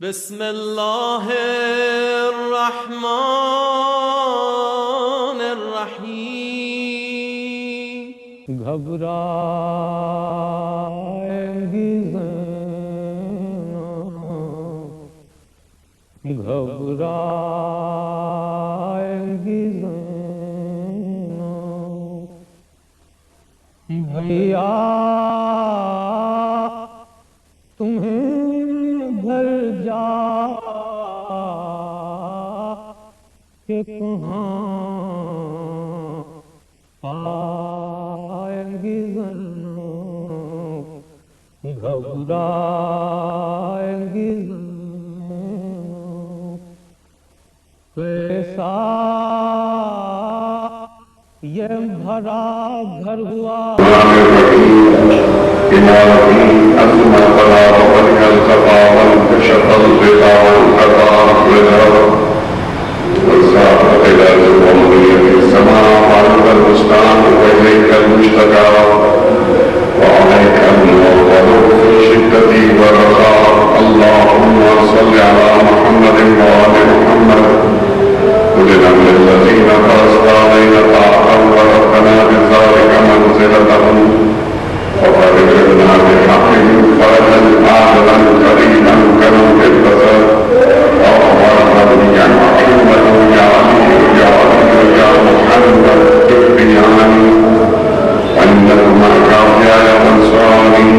بسم اللہ الرحمن الرحیم گھبرائیں گی زینب گھبرائیں گی زینب بھیا تمہیں گھر جا کہ کہاں پائیں گی زینب گھبرائیں گی زینب کیسا یہ بھرا گھر ہوا إلهي أنت الفلا وبك التقى وانكشف الغطى وانقطع الغطى والساق إلى الأمرية السماء وأنت البستان وإليك المشتكى وعليك الموضع في الشدة والرخاء اللهم صل على محمد وآل محمد أولي الأمر الذين قصد علينا طاعة وربنا بذلك منزلتهم وفرجنا بحقهم فرجا عاجلا قريبا كانوا بالبصر وأخبرنا بنيا عظيما يا علي يا علي يا محمد ابنياني أنك معك يا أنصاري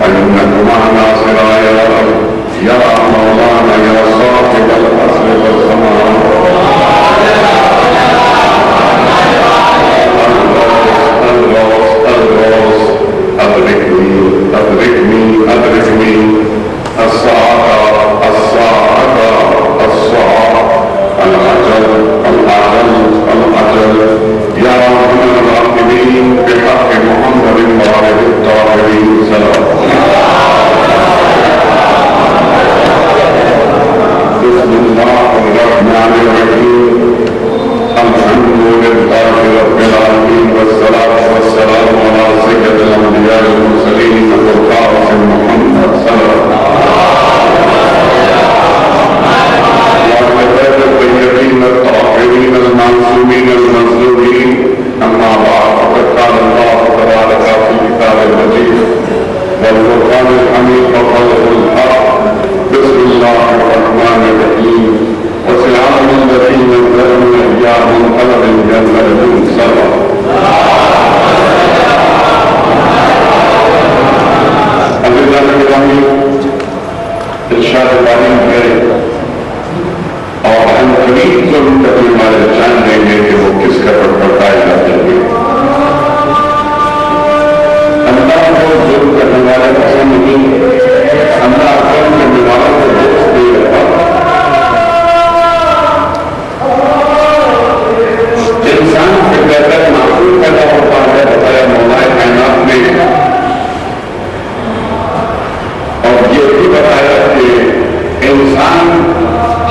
أنك معنا ناصرا يا رب يا مولانا يا صاحب الأصل والسماء أدركني الساعة العجل يا رحمن الراحمين بحق محمد وآله الطاهرين سلام بسم الله الرحمن الرحيم الحمد لله رب العالمين والصلاة والسلام على سيد الأنبياء والمرسلين أبو القاسم محمد صلى الله عليه الطيبين الطاهرين المعصومين المظلومين أما بعد فقد قال الله تبارك في كتابه المجيد والقرآن الحميد وقوله الحق بسم الله الرحمن الرحيم وسيعلم الذين ظلموا إياهم قدر ينزلون سبا عزیزان گرامی ارشاد تعلیم ہے اور ہم قریب ضرور کبھی ہمارے جان لیں گے کہ وہ کس قدر بردائے جاتے ہیں اللہ کو ظلم کرنے والے پسند نہیں اللہ ظلم کرنے والوں کو دوست نہیں رہتا انسان سے بہتر معقول پیدا ہوتا ہے بتایا مولا کائنات میں اور یہ بھی بتایا کہ انسان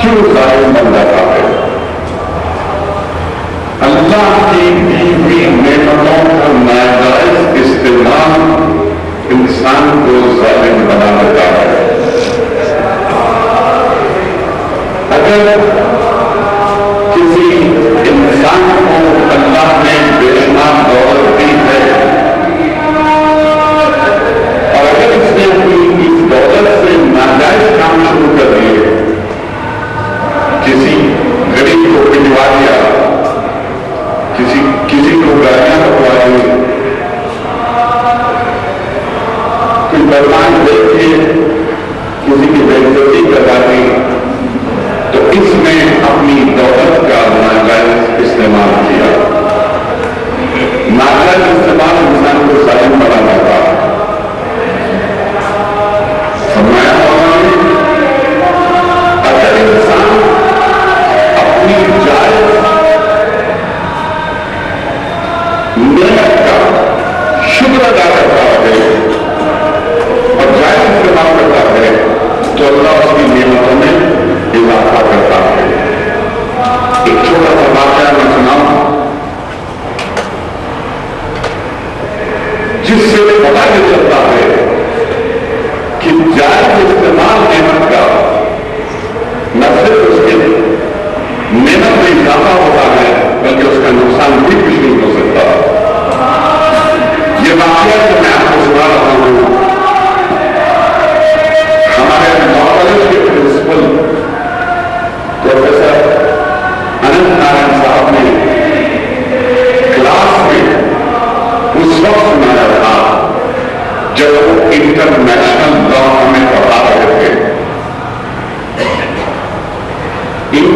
کیوں ظالم بن جاتا ہے اللہ کی دی ہوئی نعمتوں کا ناجائز استعمال انسان کو ظالم بنا دیتا ہے اگر کسی انسان کو اللہ نے بے شمار دولت دی ہے اور اگر اس نے اپنی اس دولت سے ناجائز کام شروع کر دیے کسی غریب کو پٹوا دیا کسی کو گالیاں بکوا دی کوئی برمان دیکھ کے کسی کی بے عزتی کروا دی تو اس میں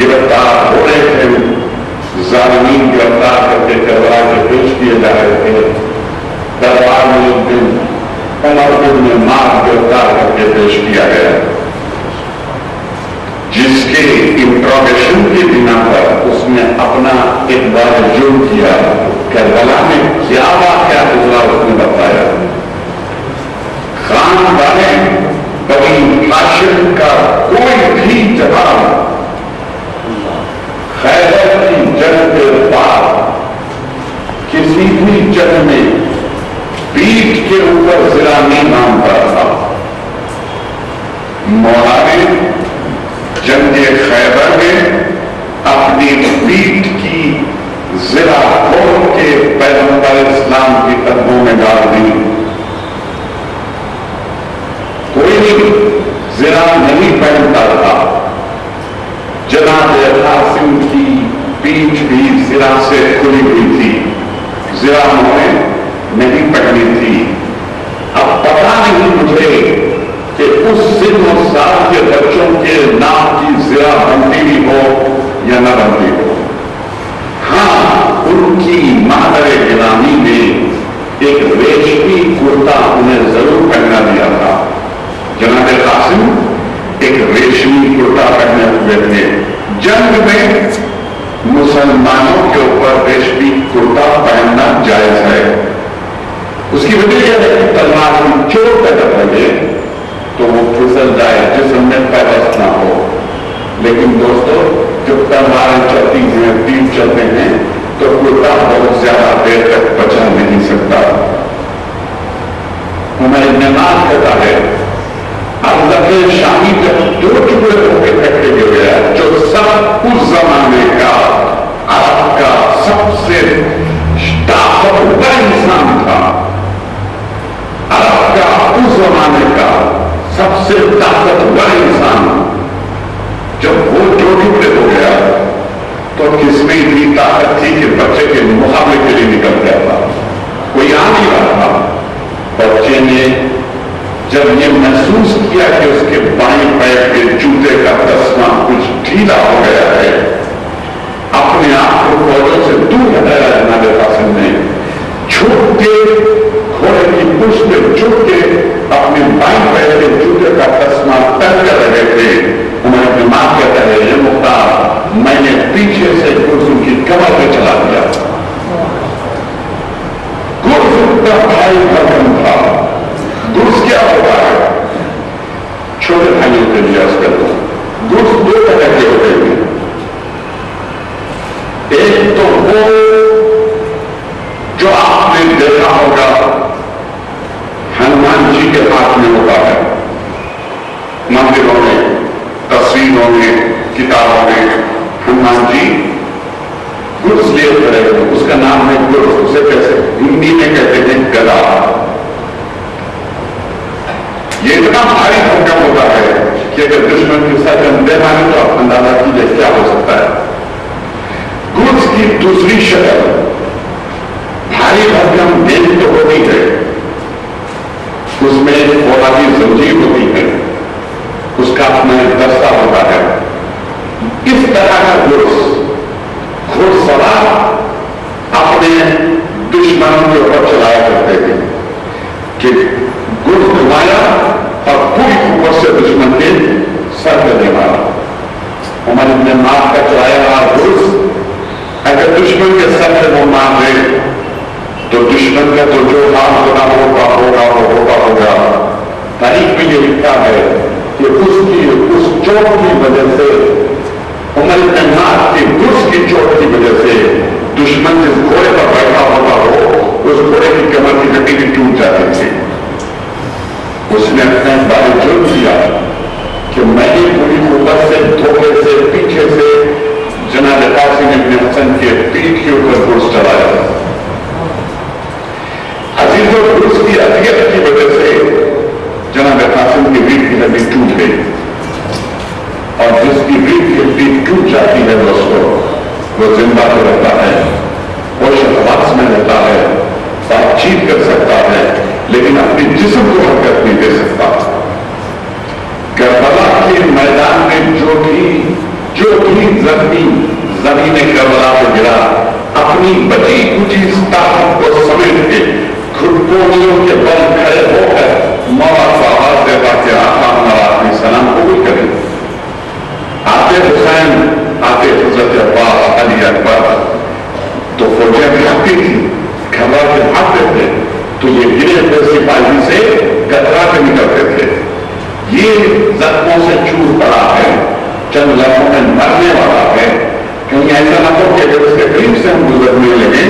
گرفتار ہو رہے تھے، ظالمین گرفتار کر کے کربلا کے پیش کیے جا رہے تھے. دربار میں ایک دن عمر بن مار گرفتار کر کے پیش کیا گیا، جس کے انٹروگیشن کی بنا پر اس نے اپنا اقبال جرم کیا. کربلا میں کیا واقعہ گزرا اس نے بتایا. خاندان بنی ہاشم کا کوئی بھی جواب خیبر کی جنگ کے بعد کسی بھی جنگ میں پیٹھ کے اوپر ضلع نہیں مانتا تھا. مولا نے جنگ خیبر میں اپنی پیٹھ کی ضلع کھول کے پیغمبر اسلام کی قدموں میں ڈال دی. کوئی ضلع نہیں پہنتا تھا. جناب قاسم کی پیٹھ بھی ضلع سے کھلی ہوئی تھی، ضلع انہوں نے نہیں پہنی تھی. اب پتا نہیں مجھے کہ اس سن و سال کے بچوں کے نام کی ضلع بنتی بھی ہو یا نہ بنتی ہو. ہاں، ان کی مادر غلامی میں ایک ریشمی کرتا انہیں ضرور پہنا دیا تھا. جناب قاسم ایک ریشمی کرتا پہنے ہوئے تھے. جنگ میں مسلمانوں کے اوپر ریشمی کرتا پہننا جائز ہے. اس کی وجہ یہ ہے کہ تلوار کی چوٹ پیدا لگے تو وہ پھسل جائے، جسم میں پیوست نہ ہو. لیکن دوستو، جب تلواریں چلتی ہیں، تیر چلتے ہیں تو کرتا بہت زیادہ دیر تک بچا نہیں سکتا. عمر بن مار کہتا ہے اللہ شاہی جب دو ٹکڑے ہو کے اکٹھے ہو گیا، جو سب اس زمانے کا عرب کا سب سے طاقتور انسان تھا، عرب کا اس زمانے کا سب سے طاقتور انسان، جب وہ دو ٹکڑے ہو گیا تو کس میں اتنی طاقت تھی کہ بچے کے مقابلے کے لیے نکل گیا تھا. کوئی آ نہیں رہا تھا. بچے نے جب یہ محسوس کیا کہ اس کے بائیں پیر کے جوتے کا تسمہ کچھ ڈھیلا ہو گیا ہے، اپنے آپ کو فوجوں سے دور ہٹایا. جناب قاسم نے چھوٹ کے گھوڑے کی پشت پہ چھوٹ کے اپنے بائیں پیر کے جوتے کا تسمہ تن کر رہے تھے. عمر بن مار کہتا ہے یہ مختار، میں نے پیچھے سے گرسم کی کمر پہ چلا دیا. گرسم کا بھائی بھرکم تھا. گرس کیا ہوتا ہے؟ چھوٹے بھائیوں کے لیے اس کا گرس دو طرح کے ہوتے ہیں. ایک تو وہ جو آپ نے دیکھا ہوگا ہنومان جی کے ہاتھ میں ہوتا ہے، مندروں میں، تصویروں میں، کتابوں میں ہنومان جی گرس لیے ہوتے ہیں. اس کا نام ہے گرس. اسے کیسے ہندی میں کہتے ہیں گدا. یہ اتنا بھاری حکم ہوتا ہے کہ اگر دشمن کے ساتھ ہم دے مانیں تو آپ اندازہ کیجیے کیا ہو سکتا ہے. گرس کی دوسری شکل بھاری بھرکم دیکھ تو ہوتی ہے، اس میں فولادی زنجیر ہوتی ہے، اس کا اپنا ایک دستہ ہوتا ہے. اس طرح کا گرس گھڑ سوار اپنے دشمنوں کے اوپر چلایا کرتے ہیں کہ گرس گھمایا اور پوری قوت سے دشمن کے سر پہ دے مارا. عمر بن مار کا چلایا ہوا گرس اگر دشمن کے سر پہ وہ مار دے تو دشمن کا تو جو حال ہونا ہوگا. تاریخ میں یہ لکھا ہے کہ اس چوٹ کی وجہ سے، عمر بن مار کے گرس کی چوٹ کی وجہ سے دشمن جس گھوڑے پر بیٹھا ہوتا ہو اس گھوڑے کی کمر کی ہڈی بھی ٹوٹ جاتی تھی. اس نے اپنے بارے جرم کیا کہ میں نے پوری قوت سے دھوکے سے پیچھے سے جناب قاسم ابن حسن کے پیٹھ کے اوپر گرس چلایا. عزیزوں، گرس کی اذیت کی وجہ سے جناب قاسم کی ریڑھ کی ہڈی ٹوٹ گئی، اور جس کی ریڑھ کی ہڈی ٹوٹ جاتی ہے دوستوں وہ زندہ تو رہتا ہے، وہ شخص میں رہتا ہے، بات چیت کر سکتا ہے، لیکن اپنے جسم کو حرکت نہیں دے سکتا. کربلا کے میدان میں جو بھی زخمی زمین کربلا پہ گرا، اپنی بچی کچی طاقت کو سمیٹ کے گھٹنوں کے بل کھڑے ہو کر مولا کو آواز دیتا کہ آقا ہمارا اپنی سلام قبول کریں۔ آتے حسین، آتے حضرت عباس، علی اکبر، تو فوجیں بھاگتی تھی، گھبرا کے بھاگتے تھے، تو یہ گرے ہوئے سپاہی سے کترا کے نکلتے تھے۔ یہ زخموں سے چور پڑا ہے، چند لمحوں میں مرنے والا ہے، کہیں ایسا نہ ہو کہ اگر اس کے قریب سے ہم گزرنے لگے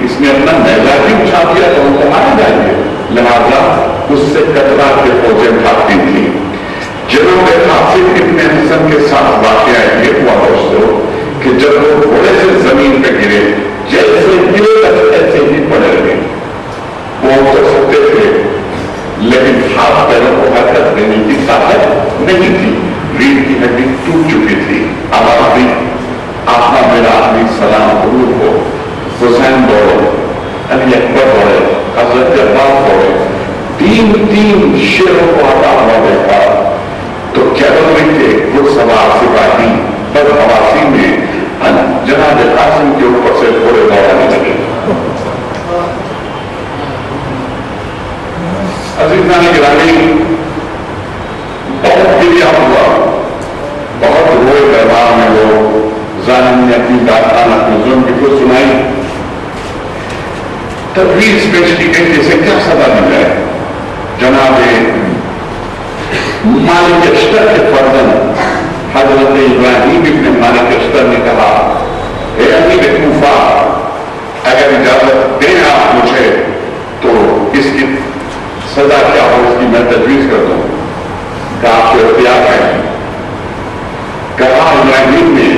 اس نے اپنا نیزہ بھی اٹھا دیا تو ہم کو مارا جائیں گے، لہٰذا اس سے کترا کے فوجیں بھاگتی تھی۔ جناب حافظ ابن حسن کے ساتھ واقعہ یہ ہوا دوستو کہ جب وہ گھوڑے سے زمین پہ گرے، جیسے گرے ایسے ہی پڑے رہے، وہ اٹھ سکتے تھے لیکن ہاتھ پیروں کو حرکت دینے کی طاقت نہیں تھی، ریڑھ کی ہڈی ٹوٹ چکی تھی۔ آواز دی آقا میرا آدمی سلام قبول ہو۔ حسین دوڑے، علی اکبر دوڑے، حضرت عباس دوڑے، تین شیروں کو آتا ہوا دیکھا تو کیولری کے گھڑسوار سپاہی بدحواسی میں جناب قاسم کے اوپر سے گھوڑے دوڑانے لگے۔ عزیزان گرامی، بہت گریا ہوا، بہت روئے دربار میں لوگ، ظالم نے اپنی داستان اپنے ظلم کی خود سنائی، تجویز پیش کی گئی جسے کیا سزا دی جائے۔ جناب مالک اشتر کے فرزند حضرت ابراہیم ابن مالک اشتر نے کہا، اے امیر کوفہ، اگر اجازت دیں آپ مجھے تو اس کی سزا کیا ہو اس کی میں تجویز کر دوں۔ کہا آپ کے اختیار ہے۔ کہا ابراہیم نے،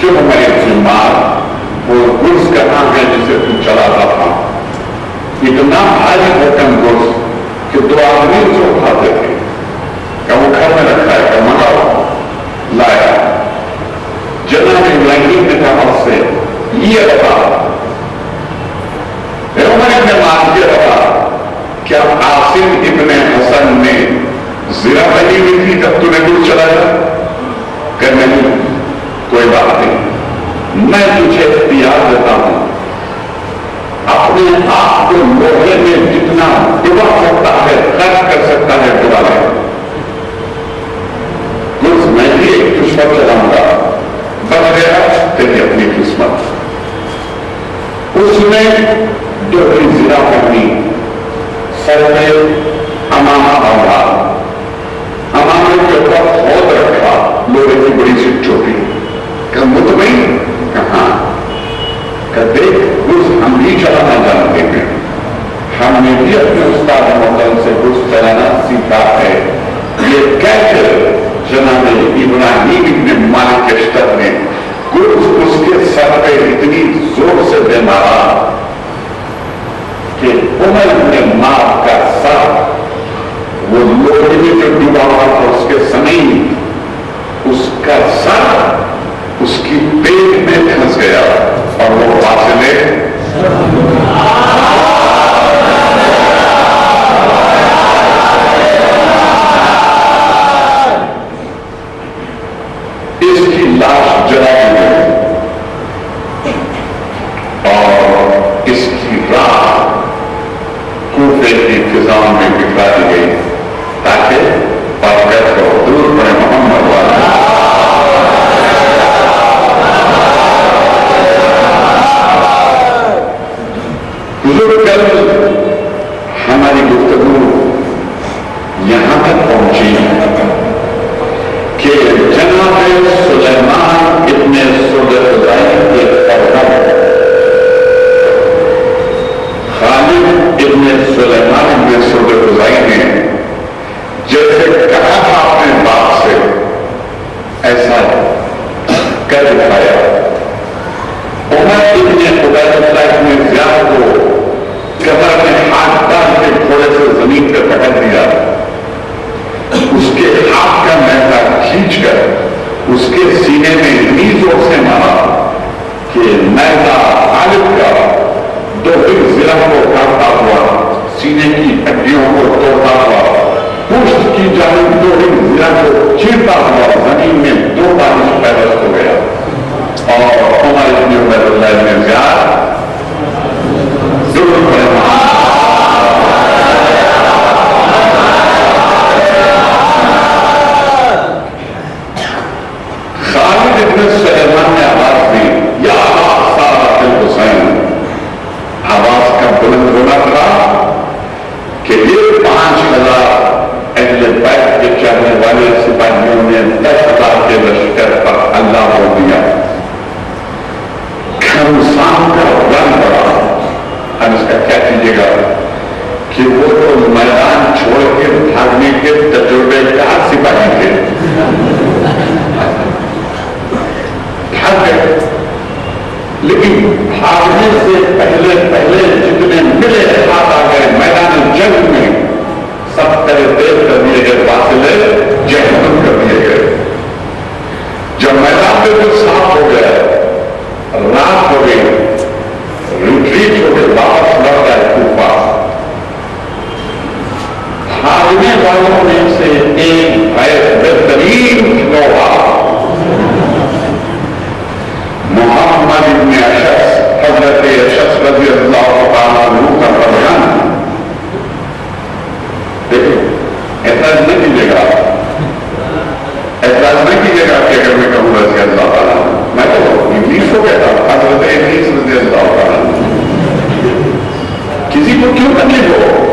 کیوں میں ذمار وہ گرز کہاں ہے جسے تم چلاتا تھا؟ اتنا بھاری بھرکم گرز کہ 2 آدمی اسے اٹھاتے تھے۔ کہ وہ گھر میں رکھا ہے، کہ منگاؤ، لایا۔ جناب ابراہیم نے کہا اس سے، یہ بتا عمر ابن مالک، یہ بتا کیا عاصم ابن حسن نے زرہ بنی ہوئی تھی جب تو نے گرز چلایا؟ کہ نہیں، کوئی بات نہیں، میں تجھے اختیار دیتا ہوں، اپنے آپ کو لوہے میں جتنا ڈبا سکتا ہے خرچ کر سکتا ہے ڈبا لے، گرز میں بھی ایک دشمن چلاؤں گا، بچ گیا تیری اپنی قسمت۔ اس نے 2 زرہ پہنی، سر میں امامہ باندھا، امامے کے اوپر خود رکھا، لوہے کی بڑی سی چوٹی۔ کہ مطمئن؟ کہاں؟ کہ دیکھ گرز ہم بھی چلانا جانتے ہیں، ہم نے بھی اپنے استاد محترم سے گرز چلانا سیکھا ہے۔ یہ کہہ کر جناب ابراہیم ابن مالک اشتر نے گرز اس کے سر پہ اتنی زور سے دے مارا کہ عمر ابن مالک کا سر وہ لوہے میں جو ڈوبا ہوا تھا اس کے سمیت اس کا سر اس کی پیٹ میں پھنس گیا اور وہ فاصلے اس کی لاش جلائی گئی اور اس کی راہ کوفے کی فضا میں بکھرا دی گئی تاکہ برکت کو دور پڑے محمد والا۔ کل ہماری گفتگو یہاں تک پہنچی کہ جناب سلیمان ابن سلطان کے فرزند خالد ابن سلیمان ابن سلطان نے جیسے کہا تھا اپنے باپ سے ایسا کر دکھایا۔ عمر ابن عبید اللہ ابن زیاد کو کمر میں ہاتھ ڈال کے گھوڑے سے زمین پہ پٹک دیا، اس کے ہاتھ کا میدہ کھینچ کر اس کے سینے میں اتنی زور سے مارا کہ میدہ غالب کا 2 ضلع کو کاٹتا ہوا، سینے کی ہڈیوں کو توڑتا ہوا، پشت کی جانب 2 ضلع کو چیرتا ہوا زمین میں 2 بار پیدست ہو گیا۔ اور عمر ابن عبیداللہ ابن زیاد ضرور پڑھیں خالد ابن سلیمان نے آواز دی یا سارت الحسین آواز کا بلند ہونا تھا کہ یہ 5000 اہل بیت کے چاہنے والے سپاہیوں نے 10,000 کے لشکر پر اللہ ہو دیا گھمسان کا رن پڑا ہم اس کا کیا کیجیے گا کہ وہ تو میدان چھوڑ کے بھاگنے کے تجربے کار سپاہی تھے بھاگ گئے لیکن بھاگنے سے پہلے جتنے ملے ہاتھ آ گئے میدان جنگ میں سب طرح دیر کر دیے گئے فاصلے جہنم کر دیے گئے جب میدان میں کچھ صاف ہو گیا رات ہو گئی ریٹریٹ ہو گئے واپس لوٹ گئے کوفہ بھاگنے والوں میں سے ایک بہترین لوہا محمد ابن اشعث حضرت اشعث رضی اللہ تعالیٰ عنہ کا بیان دیکھو اعتراض نہیں کیجیے گا کہ اگر میں کہوں رضی اللہ تعالیٰ میں تو انگلش کو کہتا ہوں حضرت ادریس رضی اللہ تعالیٰ کسی کو کیوں تکلیف ہو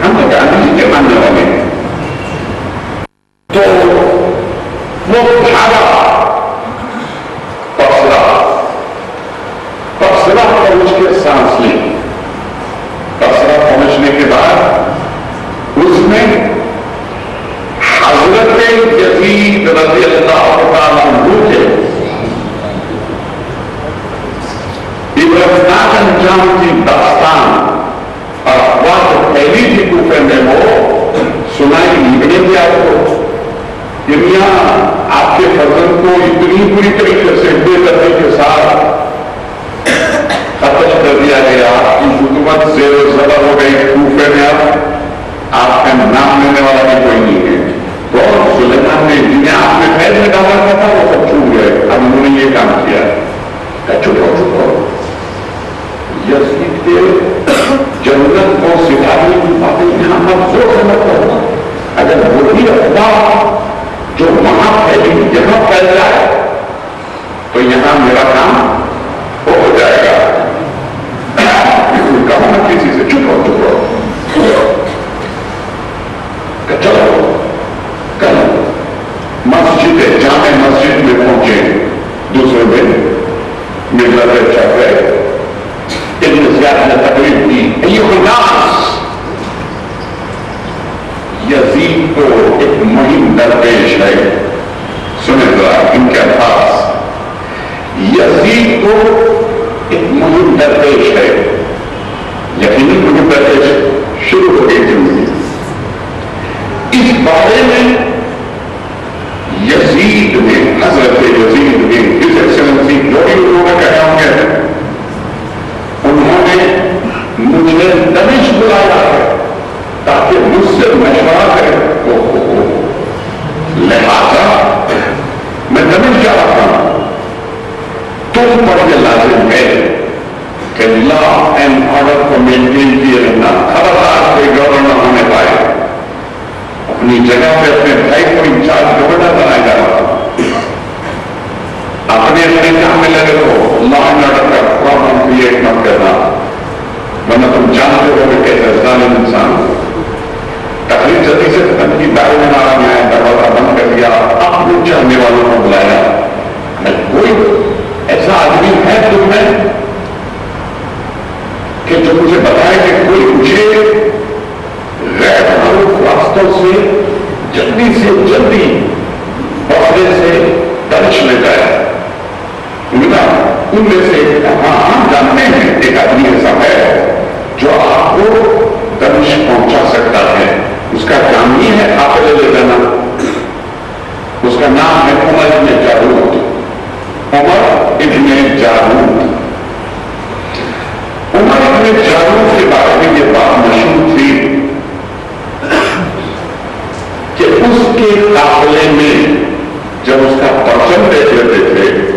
ہم تو گاندھی جی کے ماننے والے ہیں تو وہ بھاگا بصرہ پہنچ کے سانس لی بصرہ پہنچنے کے بعد اس میں حضرت یزید رضی اللہ تعالیٰ عنہ کے عبرتناک انجام کی داستان اور افواہ جو پھیلی تھی کوفے میں وہ سنائی نہیں تھی آپ کو دنیا آپ کے فضل کو اتنی بری طریقے سے بے دردی کے ساتھ ختم کر دیا گیا آپ کی حکومت زیر و زبر ہو گئی کوفے میں آپ کا نام لینے والا بھی کوئی نہیں ہے تو سلیمان نے جنہیں آپ نے خیر میں ڈالا تھا وہ سب چھوٹ گئے اب انہوں نے یہ کام کیا چھوٹو یزید کے جنت کو سکھانے کی باتیں یہاں پر زور سے مت کرنا اگر وہی افواہ جو وہاں پھیلی یہاں پھیل جائے تو یہاں میرا کام ہو جائے گا کہوں نہ کسی سے چپ رہو چلو کل مسجد جامع مسجد میں پہنچے دوسرے دن ملت چل رہے ابن زیاد نے تقریب کی ایھا الناس یزید کو ایک مہم درپیش ہے سنیں ذرا ان کے الفاظ یزید کو ایک مہم درپیش ہے یقینی مہم درپیش شروع ہو گئی زندگی اس بارے میں یزید نے حضرت یزید نے ہز ایکسلنسی جو بھی انہوں نے کہا ہوں گے انہوں نے مجھے دمشق بلایا ہے تاکہ مجھ سے مشورہ کرے لہذا میں دمشق جا رہا ہوں تم پر یہ لازم ہے کہ لا اینڈ آرڈر کو مینٹین کیے رہنا خبردار کوئی گورنر نہ ہونے پائے اپنی جگہ پہ اپنے بھائی کو انچارج گورنر بنایا جا رہا تھا اپنے کام میں لگے ہو لا اینڈ آرڈر کا پرابلم کریٹ مت کرنا ورنہ تم جانتے ہو کہ کیسے ظالم انسان تقریب جلدی سے ختم کی دائرے میں آ رہا ہے دروازہ بند کر دیا اپنے چاہنے والوں کو بلایا کوئی ایسا آدمی ہے تم میں کہ جو مجھے بتائے کہ کوئی مجھے غیر معروف راستوں سے جلدی سے جلدی بسرے سے دمشق لے جائے ان میں سے ہاں ہم جانتے ہیں ایک آدمی ایسا ہے جو آپ کو دمشق پہنچا سکتا ہے اس کا کام ہی ہے آپ لے جانا اس کا نام ہے عمر ابن جارود عمر ابن جارود عمر ابن جارود کے بارے میں یہ بات مشہور تھی کہ اس کے قافلے میں جب اس کا پرچم دیکھ لیتے تھے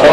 100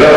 10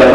10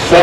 100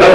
10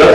10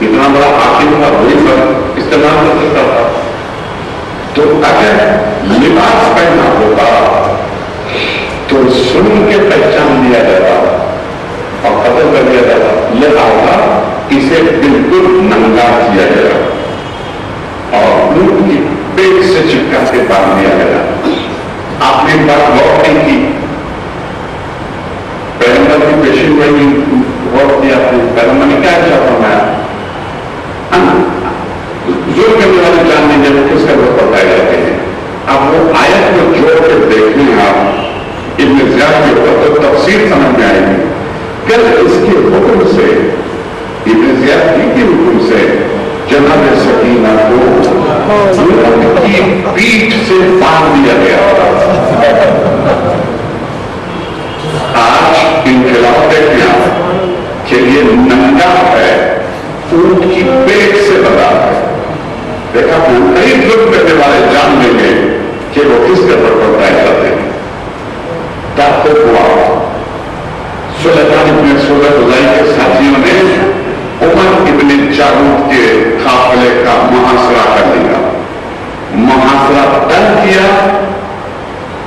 اتنا بڑا حاکم تھا وہی پر استعمال کر سکتا تھا. تو اگر لباس پہنا ہوتا تو سن کے پہچان لیا جاتا اور قتل کر دیا جاتا. لہذا اسے بالکل ننگا کیا گیا اور اونٹ کی پیٹ سے چپکا کے باندھ دیا گیا. آپ نے ایک بات غور نہیں کی, پیغمبر کی پیشین گوئی غور کیا آپ نے, پیغمبر نے کیا اچھا فرمایا, ظلم کرنے والے جان نہیں جب کس کا وقت بتائے جاتے ہیں. اب وہ آیت کو جوڑ کے دیکھیں آپ ابن زیاد کے اوپر تو تفسیر سمجھ میں آئے گی. کل اس کے حکم سے ابن زیاد کے حکم سے جناب سکینہ کو اونٹ کی پیٹھ سے باندھ دیا گیا. آج انقلاب دیکھتے ہیں کہ یہ ننگا ہے, اونٹ کی پیٹ سے بنا ہے. دیکھا کئی ظلم کرنے والے جان لیں گے کہ وہ کس قدر پر طے کرتے ہیں. تب ہوا سلیمان ابن سورۃ کے ساتھیوں نے عمر ابن جارود کے قافلے کا محاصرہ کر لیا. محاصرہ طے کیا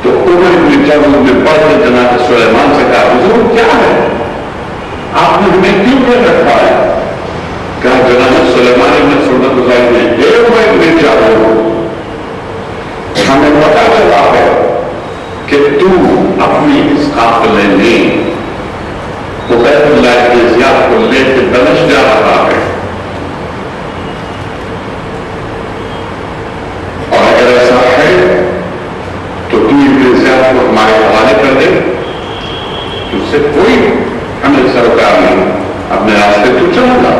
تو عمر ابن جارود نے بڑھ کر جناب سلیمان سے کہا, حضور کیا ہے, آپ نے ہمیں کیوں کر رکھا ہے؟ کہا جناب سلیمان ابن سورۃ نے, اے عمر ابن جارود, ہمیں پتا چلا ہے کہ تو اپنی اس قافلے میں عبید اللہ کے زیاد کو لے کے دمشق جا رہا ہے, اور اگر ایسا ہے تو ابن زیاد کو ہمارے حوالے کر دے, اس سے کوئی ہمیں سرکار نہیں, اپنے راستے تو چلا جا.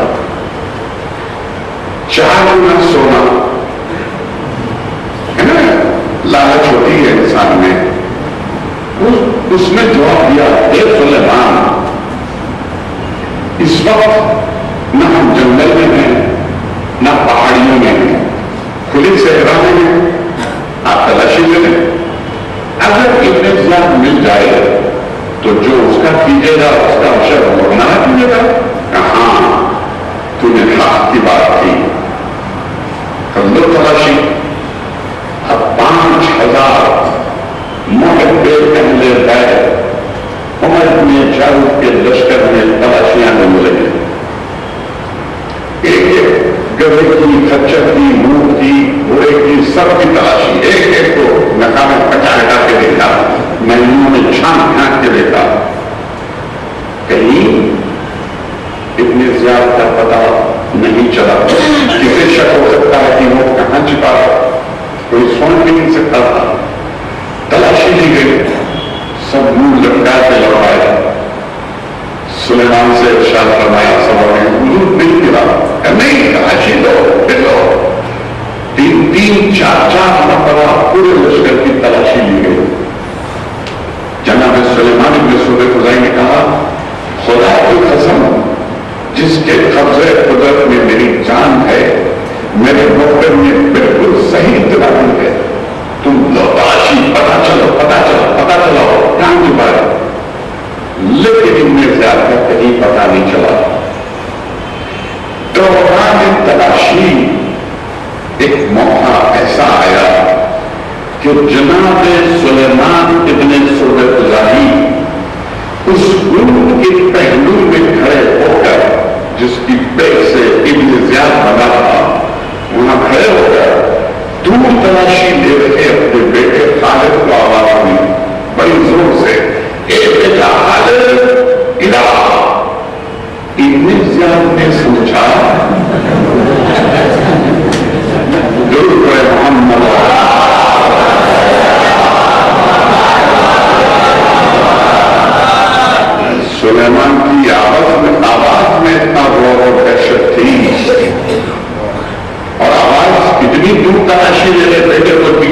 4 گنا سونا ہے نا, لالچ ہوتی ہے انسان میں. اس نے جواب دیا, اے سلیمان, اس وقت نہ ہم جنگل میں ہیں نہ پہاڑیوں میں ہیں, کھلی صحرا میں ہیں, آپ تلاشی لے لیں. اگر ابن زیاد مل جائے تو جو اس کا کیجیے گا اس کا اشر ہونا کیجیے گا. کہاں تو نے حق کی بات کی, کر لو تلاشی. اب 5000 محبے پہلے بیٹھ عمر ابن جارود کے لشکر میں تلاشیاں لینے لگے. ایک ایک گدھے کی, خچر کی, اونٹ کی, گھوڑے کی, سب کی تلاشی. ایک ایک کو نکا میں پٹا ہٹا کے دیکھا, مہینوں میں چھان پھینک کے دیکھا. کہیں ابن زیاد کا پتا نہیں چلا. کسی شک ہو سکتا ہے کہ وہ کہاں چھپا ہے, کوئی سن بھی نہیں سکتا تھا. تلاشی لی گئی, سب منہ لٹکا کے لوٹایا. سلیمان سے ارشاد فرمایا, سب حضور نہیں ملا, نہیں تلاشی دو, پھر لو. 3-4 مرتبہ پورے لشکر کی تلاشی لی گئی. جناب سلیمان ابن سورۃ نے کہا, خدا کی قسم جس کے قبضے قدرت میں میری جان ہے, میرے مقدر میں بالکل صحیح اطلاع ہے, تم لو تلاشی, پتا چلو کہاں چھپا ہے. لیکن ان میں زیادہ کہیں پتا نہیں چلا. دوران تلاشی ایک موقع ایسا آیا کہ جناب سلیمان ابن سورۃ اس اونٹ کے پہلو میں کھڑے ہو کر, جس کی پیٹ سے ابن زیاد بنا تھا, وہاں کھڑے ہو کر دور تلاشی لے رہے اپنے بیٹے خالد کو آواز ہوئی بڑی زور سے, اے بیٹا خالد الہ. ابن زیاد نے سوچا ضرور محمد سلیمان کی آواز میں اتنا غور اور دہشت تھی, اور آواز اتنی دور تلاشی لے رہے بیٹے کو بھی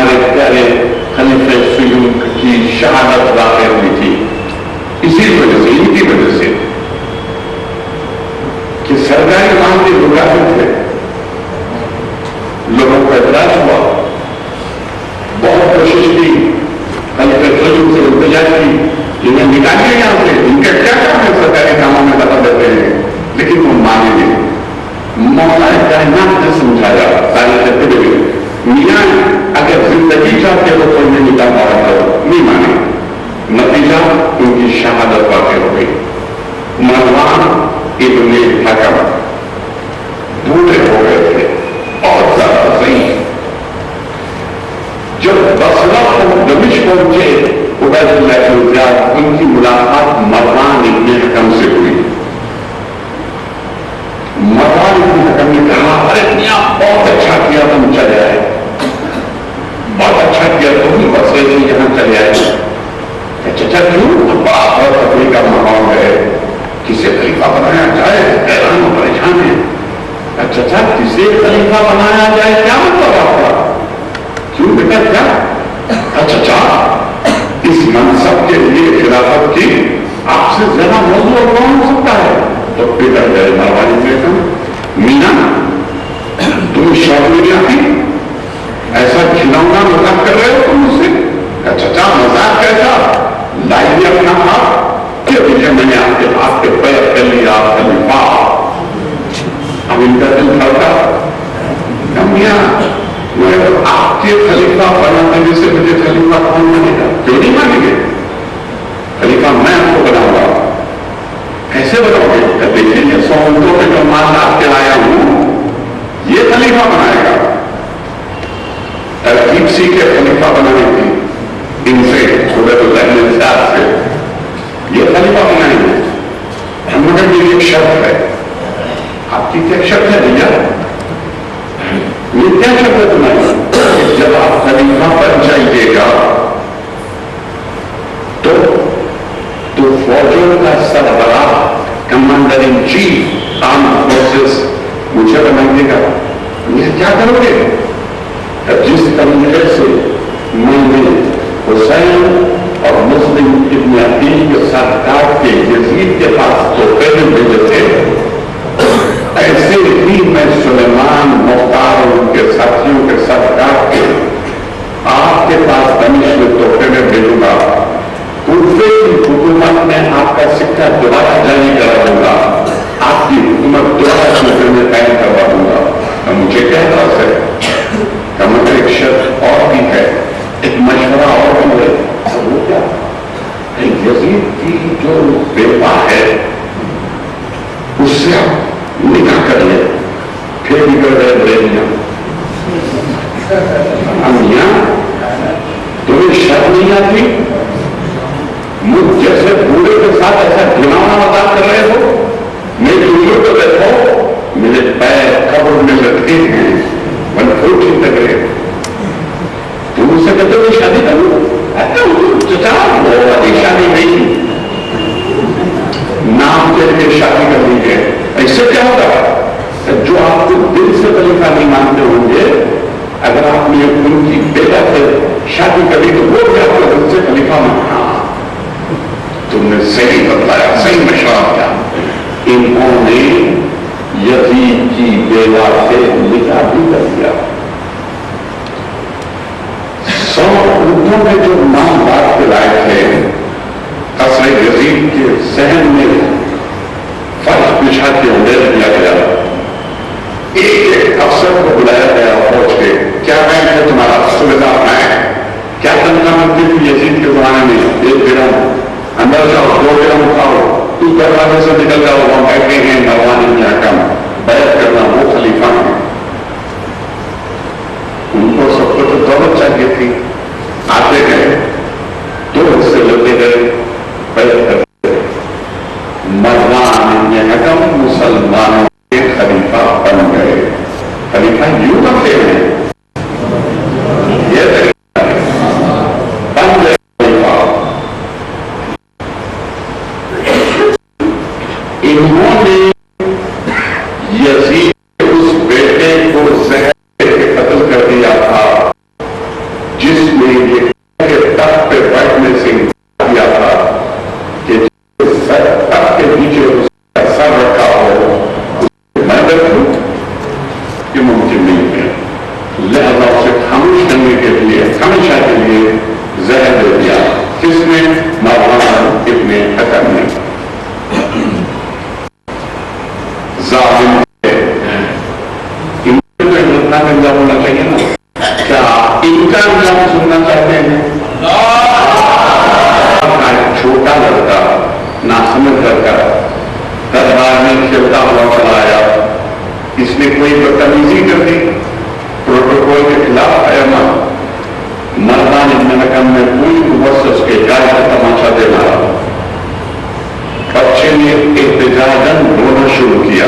ہمارے پیارے خلیفہ سیوم کی شہادت واقع ہوئی تھی. اسی وجہ سے، ان کی وجہ سے کہ سرکاری کام کے رکاوٹ تھے، لوگوں کو اعتراض ہوا، بہت کوشش کی، خلیفہ سیوم سے التجا کی، انہیں نکالیے یہاں سے، ان کا کیا کام ہے سرکاری کاموں میں دخل دیتے ہیں، لیکن وہ مانے نہیں. مولا کائنات نے سمجھایا تاریخ کہتے ہوئے، میاں اگر زندگی چاہتے ہو تو انہیں نکاح پڑا کرو، نہیں مانے. نتیجہ ان کی شہادت واقع ہو گئی. مروان ابن حکم بوڑھے ہو گئے تھے، بہت زیادہ صحیح. جب بصرہ اور دمشق پہنچے عبید اللہ بن زیاد، ان کی ملاقات مروان ابن حکم سے ہوئی. مروان ابن حکم نے کہا، ارے میاں بہت اچھا کیا تم چلے آئے، بہت اچھا کیا تم بصرے سے یہاں چلے آئے. چچا کیوں؟ بہت تفریح کا ماحول ہے، کسے خلیفہ بنایا جائے، حیران و پریشان ہے. چچا کسے خلیفہ بنایا جائے کیا مطلب آپ کا؟ کیوں بیٹا کیا؟ چچا اس منصب کے لیے خلافت کی آپ سے زیادہ موضوع کون ہو سکتا ہے؟ تو بیٹا جائے مروان ابن حکم، مینا تم شوق نہیں آتی، ایسا کھلونا مذاق کر رہے ہو تم مجھ سے؟ چچا مذاق کیسا؟ لائیے اپنا ہاتھ کہ میں نے آپ کے ہاتھ پہ بیعت کر لیا خلیفہ. اب ان کا دل کھڑتا، میاں آپ کے خلیفہ بنا دینے سے مجھے خلیفہ کون مانے گا؟ کیوں نہیں مانیں گے؟ خلیفہ میں آپ کو بناؤں گا. کیسے بناؤ گے؟ دیکھیں یہ 100 اونٹوں پہ جو مال آپ کے لایا ہوں یہ خلیفہ بنائے گا. ترکیب سی کے خلیفہ بنانے کی ان سے عبید اللہ بن زیاد سے یہ خلیفہ بنائیں گے. مگر میری ایک شرط ہے. آپ کی کیا شرط ہے بھیا؟ یہ کیا شرط ہے تمہاری؟ جب آپ خلیفہ بن جائیے گا تو فوجوں کا سربراہ، commander in chief armed forces مجھے بنائیے گا. یہ کیا کرو گے؟ جس طریقے سے میں نے حسین اور مسلم ابن عقیل کے ساتھ کاٹ کے یزید کے پاس تو پہلے بھیجے تھے، ایسے ہی میں سلیمان مختار اور ان کے ساتھیوں کے ساتھ کاٹ کے آپ کے پاس دمشق میں تحفے میں بھیجوں گا. کوفے کی حکومت میں آپ کا سکہ دوبارہ جاری کرا دوں گا، آپ کی حکومت دوبارہ میں قائم کروا دوں گا. مجھے کیا اعتراض ہے؟ مگر ایک شرط اور بھی ہے، ایک مشورہ اور بھی ہے. وہ کیا؟ یزید کی جو بیوہ ہے اس سے آپ نکاح کر لیں، پھر نکل رہے بریلیاں. میاں تمہیں شرم نہیں آتی؟ مجھ جیسے بوڑھے کے ساتھ ایسا گنانا مذاق کر رہے ہو؟ میری انگلیوں کو دیکھو، میرے پیر قبر میں لٹکے ہیں، منفوٹ ہی لگ رہے. تم اس سے کہتے ہو شادی کروں؟ چچا وہ والی شادی نہیں، نام کے لیے شادی کرنی ہے. ایسے کیا ہوگا؟ جو آپ کو دل سے خلیفہ نہیں مانتے ہوں گے، اگر آپ نے ان کی بیٹا سے شادی کری تو وہ بھی آپ کو دل سے خلیفہ ماننا. تم نے صحیح بتایا، صحیح مشورہ کیا. انہوں نے یزید کی بیوہ سے نکاح بھی کر دیا. 100 اونٹوں میں جو نام بات کے لائے تھے، قصر یزید کے صحن میں فرش بچھا کے اندر دیا گیا. ایک ایک افسر کو بلایا گیا فوج کے. کیا رینک ہے تمہارا؟ صوبیدار میں. کیا تنخواہ ملتی تھی یزید کے زمانے میں؟ 1 درہم. اندر جاؤ، 2 درہم اٹھاؤ، تو دروازے سے نکل جاؤ. وہاں بیٹھے ہیں مروان ابن حکم، بیعت کرنا، وہ خلیفہ ہیں. ان کو سب کو تو دولت چاہیے تھی. آتے گئے، 2 حصے لیتے گئے، بیعت کرتے گئے. مروان ابن حکم مسلمانوں کے خلیفہ بن گئے. خلیفہ یوں بنتے ہیں، یہ بن گئے خلیفہ. انہوں نے یزید اس بیٹے کو زہر کے قتل کر دیا تھا فتنہ کا انجام ہونا چاہیے نا. کیا ان کا انجام سننا چاہتے ہیں؟ چھوٹا لڑکا ناسمجھ لڑکا دربار میں کھیلتا ہوا چلا آیا. اس نے کوئی بدتمیزی کر دی, پروٹوکول کے خلاف آیا نا, مردان ابن حکم میں پوری قوت سے اس کے گائے کا تماشا دے مارا. بچے نے احتجاجاً رونا شروع کیا,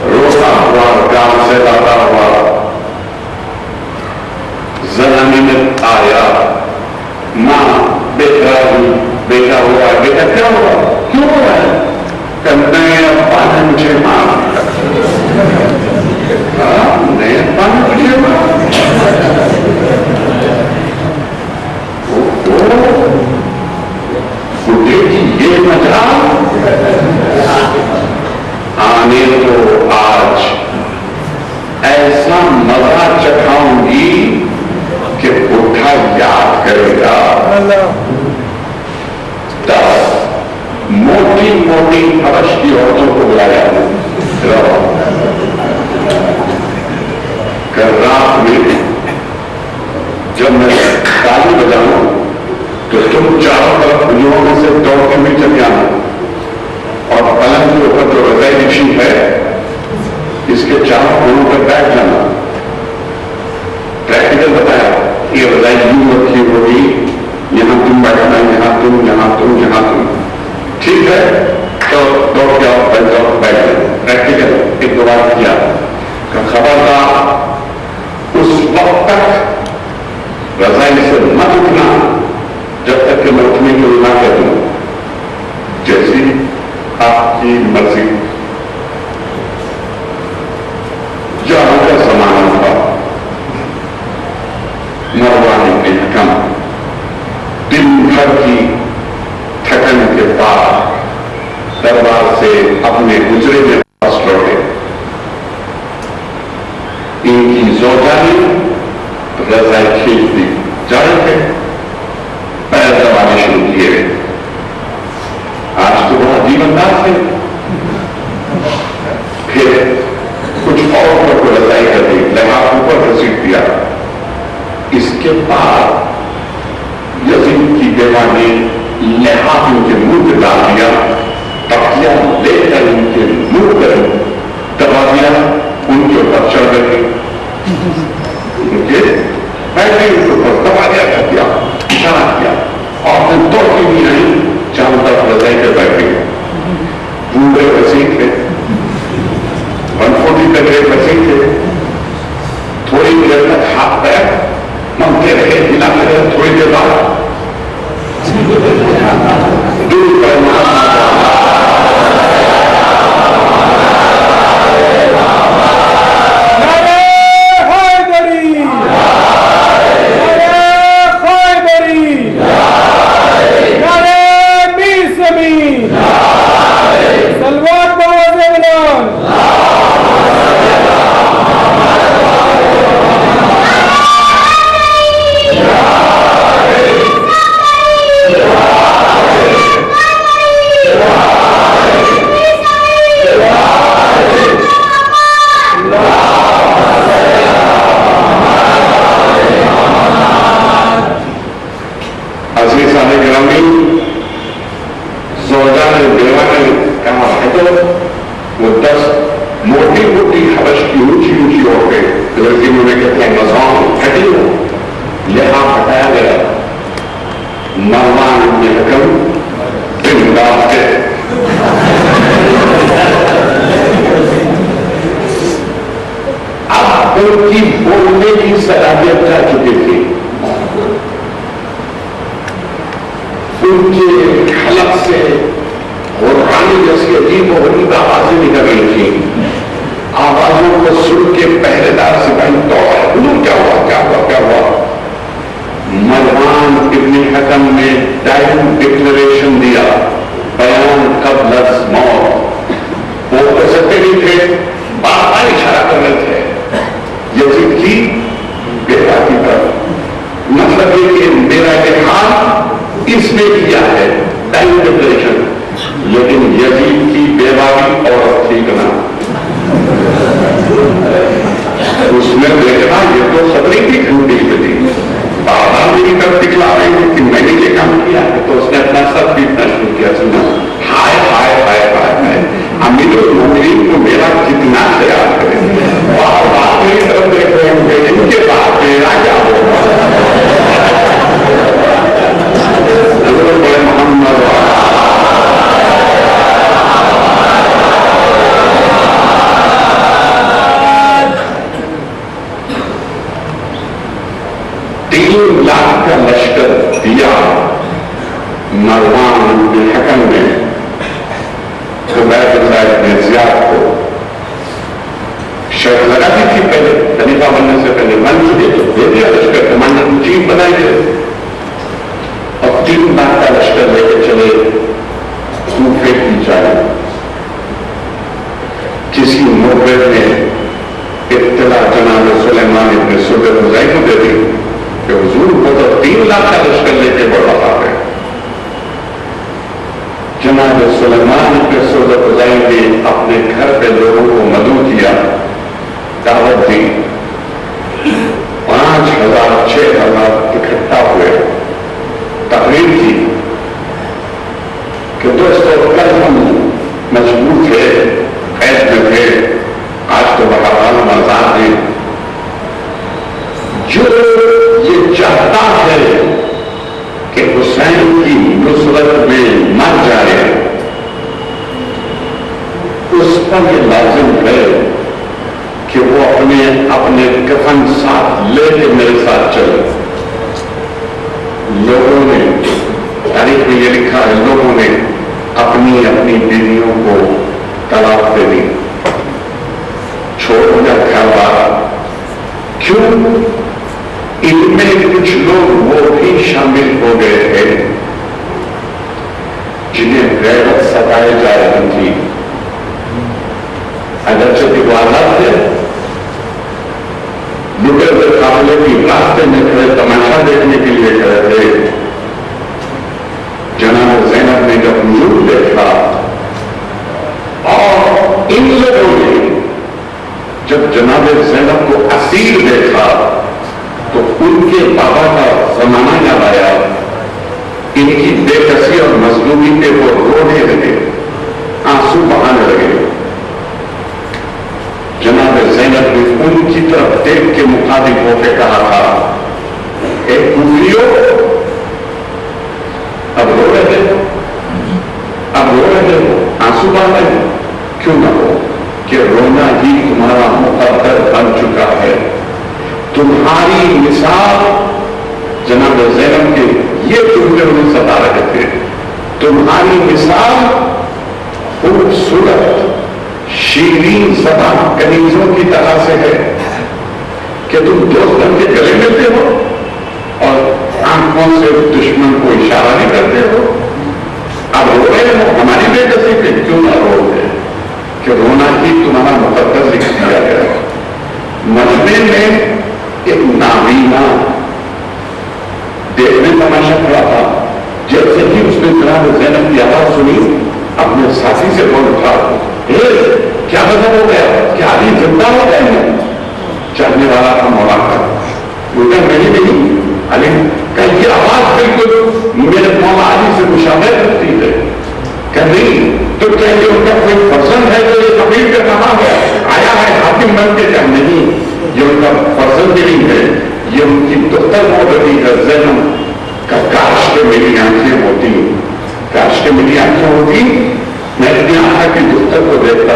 روتا ہوا گاؤں سے لاتا ہوا زنانی میں آیا. ماں بیٹا بیٹا ہوا, بیٹا کیا ہوا, کیوں ہوا ہے؟ نئے ابا نے مجھے معاف کر, نئے ابا نے مجھے معاف کی یہ مزہ آنے تو آج ایسا مزہ چکھاؤں گی کہ اٹھا یاد کرے گا. 10 موٹی موٹی فرش کی عورتوں کو بلایا کہ رات میں جب میں تالی بجاؤں تو تم چاروں طرف انہوں میں سے دوڑ کے بھی چل جانا, اور پلنگ کے اوپر جو رضائی بچھی ہے اس کے چاروں کونوں پر بیٹھ جانا. پریکٹیکل بتایا, یہ رضائی یوں رکھی ہوگی, یہاں تم بیٹھنا, یہاں تم, یہاں تم, یہاں تم. ٹھیک ہے تو دوڑ کے آؤ, بیٹھ جاؤ, بیٹھ جاؤ. پریکٹیکل ایک دو بار کیا کہ خبردار اس وقت تک رضائی سے مت اٹھنا جب تک کہ میں اٹھنے کی نہ کہہ دوں. جیسی آپ کی مرضی. جہاں کا زمانہ تھا, مروان کے حکم دن بھر کی تھکن کے بعد دربار سے اپنے گزرے میں واپس لوٹے. ان کی زوجہ نے رضائی کھینچتی جا رہے تھے, پیر دبانے شروع کیے. آج تو بہت عجیب انداز ہے. پھر کچھ اور کو رضائی کر دی, لحاظ اوپر گھسیٹ دیا. اس کے بعد یزید کی بیوہ نے لحاظ ان کے منہ پہ ڈال دیا, تکیا لے کر ان کے منہ پر دبا دیا, ان کے اوپر چڑھ گئے. بیٹھے ان کے اوپر دبا دیا, کر دیا, اشارہ کیا, اور پھر دوڑ کے بھی آئی, چاروں طرف رضائی کے بیٹھے. پورے وسیع تھے, 140 تک وسیع تھے. تھوڑی دیر تک ہاتھ پیر ممتے رہے, ہلاتے رہے. تھوڑی دیر بعد دور کرنا بولنے کی صلاحیت جا چکے تھے. ان کے حلق سے قرآن جیسی عجیب و غریب آوازیں نکل رہی تھیں. آوازوں کو سن کے پہرے دار سپاہی دوڑے, کیا ہوا کیا ہوا کیا ہوا. مروان ابن حکم نے ڈائریکٹ ڈکلریشن دیا, بیان قبل از موت. وہ کر سکتے نہیں تھے, بار بار اشارہ کر رہے تھے یزید کی بیٹا کی طرف. مطلب یہ کہ میرا اتحاد اس نے کیا ہے, ڈائریکٹ ڈکلریشن. لیکن یزید کی بیوہ کی عورت تھی کہ نہ, اس نے دیکھا یہ تو خبریں بھی جھوٹی تھی، بابا میری طرف دکھلا رہے ہیں کہ میں نے یہ کام کیا ہے، تو اس نے اپنا سر پیٹنا شروع کیا، سنا ہائے ہائے ہائے ہائے امیر المومنین کو میرا کتنا خیال کرے، اور بات میری طرف دیکھ رہے ہوں گے ان کے بعد میرا کیا ہوگا۔ حضرت بڑے محمد لاکھ کا لشکر دیا مروان بن حکم نے عبید اللہ بن زیاد کو، شرط لگا دی تھی پہلے خلیفہ بننے سے پہلے، منظوری تو دے دیا، لشکر کمانڈر ان چیف بنائی گئے، اور 3 لاکھ کا لشکر لے کے چلے کوفے کی جانب۔ کسی موقع نے اطلاع جناب سلیمان ابن سرخزائی کو دے دی کہ حضور کو تو 3 لاکھ کا لشکر لے کے بڑھ رہا ہے۔ جناب سلیمان ابن سرخزائی نے اپنے گھر پہ لوگوں کو مدعو کیا، دعوت دی، 5000 6000 اکٹھا ہوئے، تقریر کی کہ دوستو کل ہم مجبور تھے، قید میں تھے، آج تو بہرحال ہم آزاد ہیں، جو یہ چاہتا ہے کہ حسین کی نصرت میں مر جائے اس پر یہ لازم ہے کہ وہ اپنے کفن ساتھ لے کے میرے ساتھ چلے۔ لوگوں نے تاریخ میں یہ لکھا ہے، لوگوں نے اپنی اپنی بیویوں کو طلاق دے دی، چھوڑ دیا گھر بار۔ کیوں؟ ان میں کچھ لوگ وہ بھی شامل ہو گئے تھے جنہیں غیرت ستائے جا رہی تھی، اگرچہ دیوالات تھے، لٹے ہوئے قافلے کی راستے میں کھڑے تماشا دیکھنے کے لیے کھڑے تھے۔ جناب زینب نے جب نور دیکھا اور ان لوگوں نے جب جناب زینب کو اسیر دیکھا تو ان کے بابا کا زمانہ یاد آیا، ان کی بے کسی اور مظلومی پہ وہ رونے لگے، آنسو بہانے لگے۔ جناب زینب نے ان کی طرف دیکھ کے مخاطب ہو کے کہا تھا، اے کوفیو، اب رو رہے ہو، اب رو رہے ہو، آنسو بہا رہے ہو، کیوں نہ ہو کہ رونا ہی تمہارا مقدر بن چکا ہے۔ تمہاری مثال جناب زینب کے یہ جملے انہیں ستا رہے تھے، تمہاری مثال خوبصورت شیرین زبان کنیزوں کی طرح سے ہے کہ تم دوستوں کے گلے ملتے ہو اور آنکھوں سے دشمن کو اشارہ نہیں کرتے ہو۔ اب رو رہے ہو ہماری بے کسی پہ، کیوں نہ رو گے کہ رونا ہی تمہارا مقدر لکھ دیا گیا۔ مجمع میں ایک نابینا دیکھنے تماشا کھڑا تھا، جیسے ہی اس نے جناب زینب کی آواز سنی اپنے ساتھی سے بول اٹھا، کیا مطلب ہو گیا، کیا علی زندہ ہو گئے ہیں؟ چاہنے والا تھا مولا کا، بولتا نہیں علی کا یہ آواز بالکل میرے مولا علی سے مشابہ کرتی ہے کہ نہیں، تو کیا یہ ان کا کوئی فرزند ہے جو یہ تقریر کر رہا ہے، آیا ہے حاکم بن کے؟ کیا نہیں، یہ ان کا فرزند نہیں ہے، یہ ان کی دختر ہو رہی ہے زینب کا۔ کاش کے میری آنکھیں ہوتی، کاش کے میری آنکھیں ہوتی، میں اپنی آنکھ کی دختر کو دیکھتا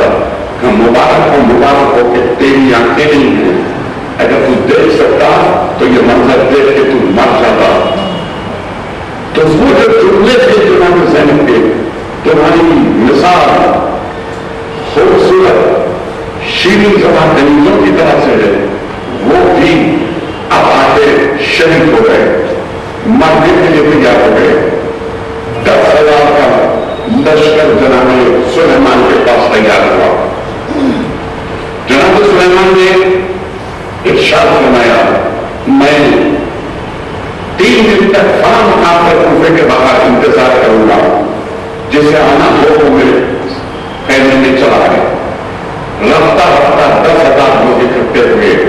کہ مبارک ہو کہ تیری آنکھیں نہیں ہیں، اگر تو دیکھ سکتا تو یہ منظر دیکھ کے تو مر جاتا۔ تو وہ جو جملے تھے جناب زینب کے، تمہاری مثال خوبصورت شیرین زبان کنیزوں کی طرح سے ہے، وہ بھی اب آگے شہید ہو گئے، مرنے کے لیے تیار ہو گئے۔ 10,000 کا لشکر جناب سلیمان کے پاس تیار ہوا۔ جناب سلیمان نے ارشاد فرمایا، میں 3 دن تک فلاں مقام پر کوفے کے باہر انتظار کروں گا، جسے آنا ہو میرے خیمے میں چلا گیا۔ رفتہ رفتہ 10,000 لوگ اکٹھے ہوئے،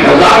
1000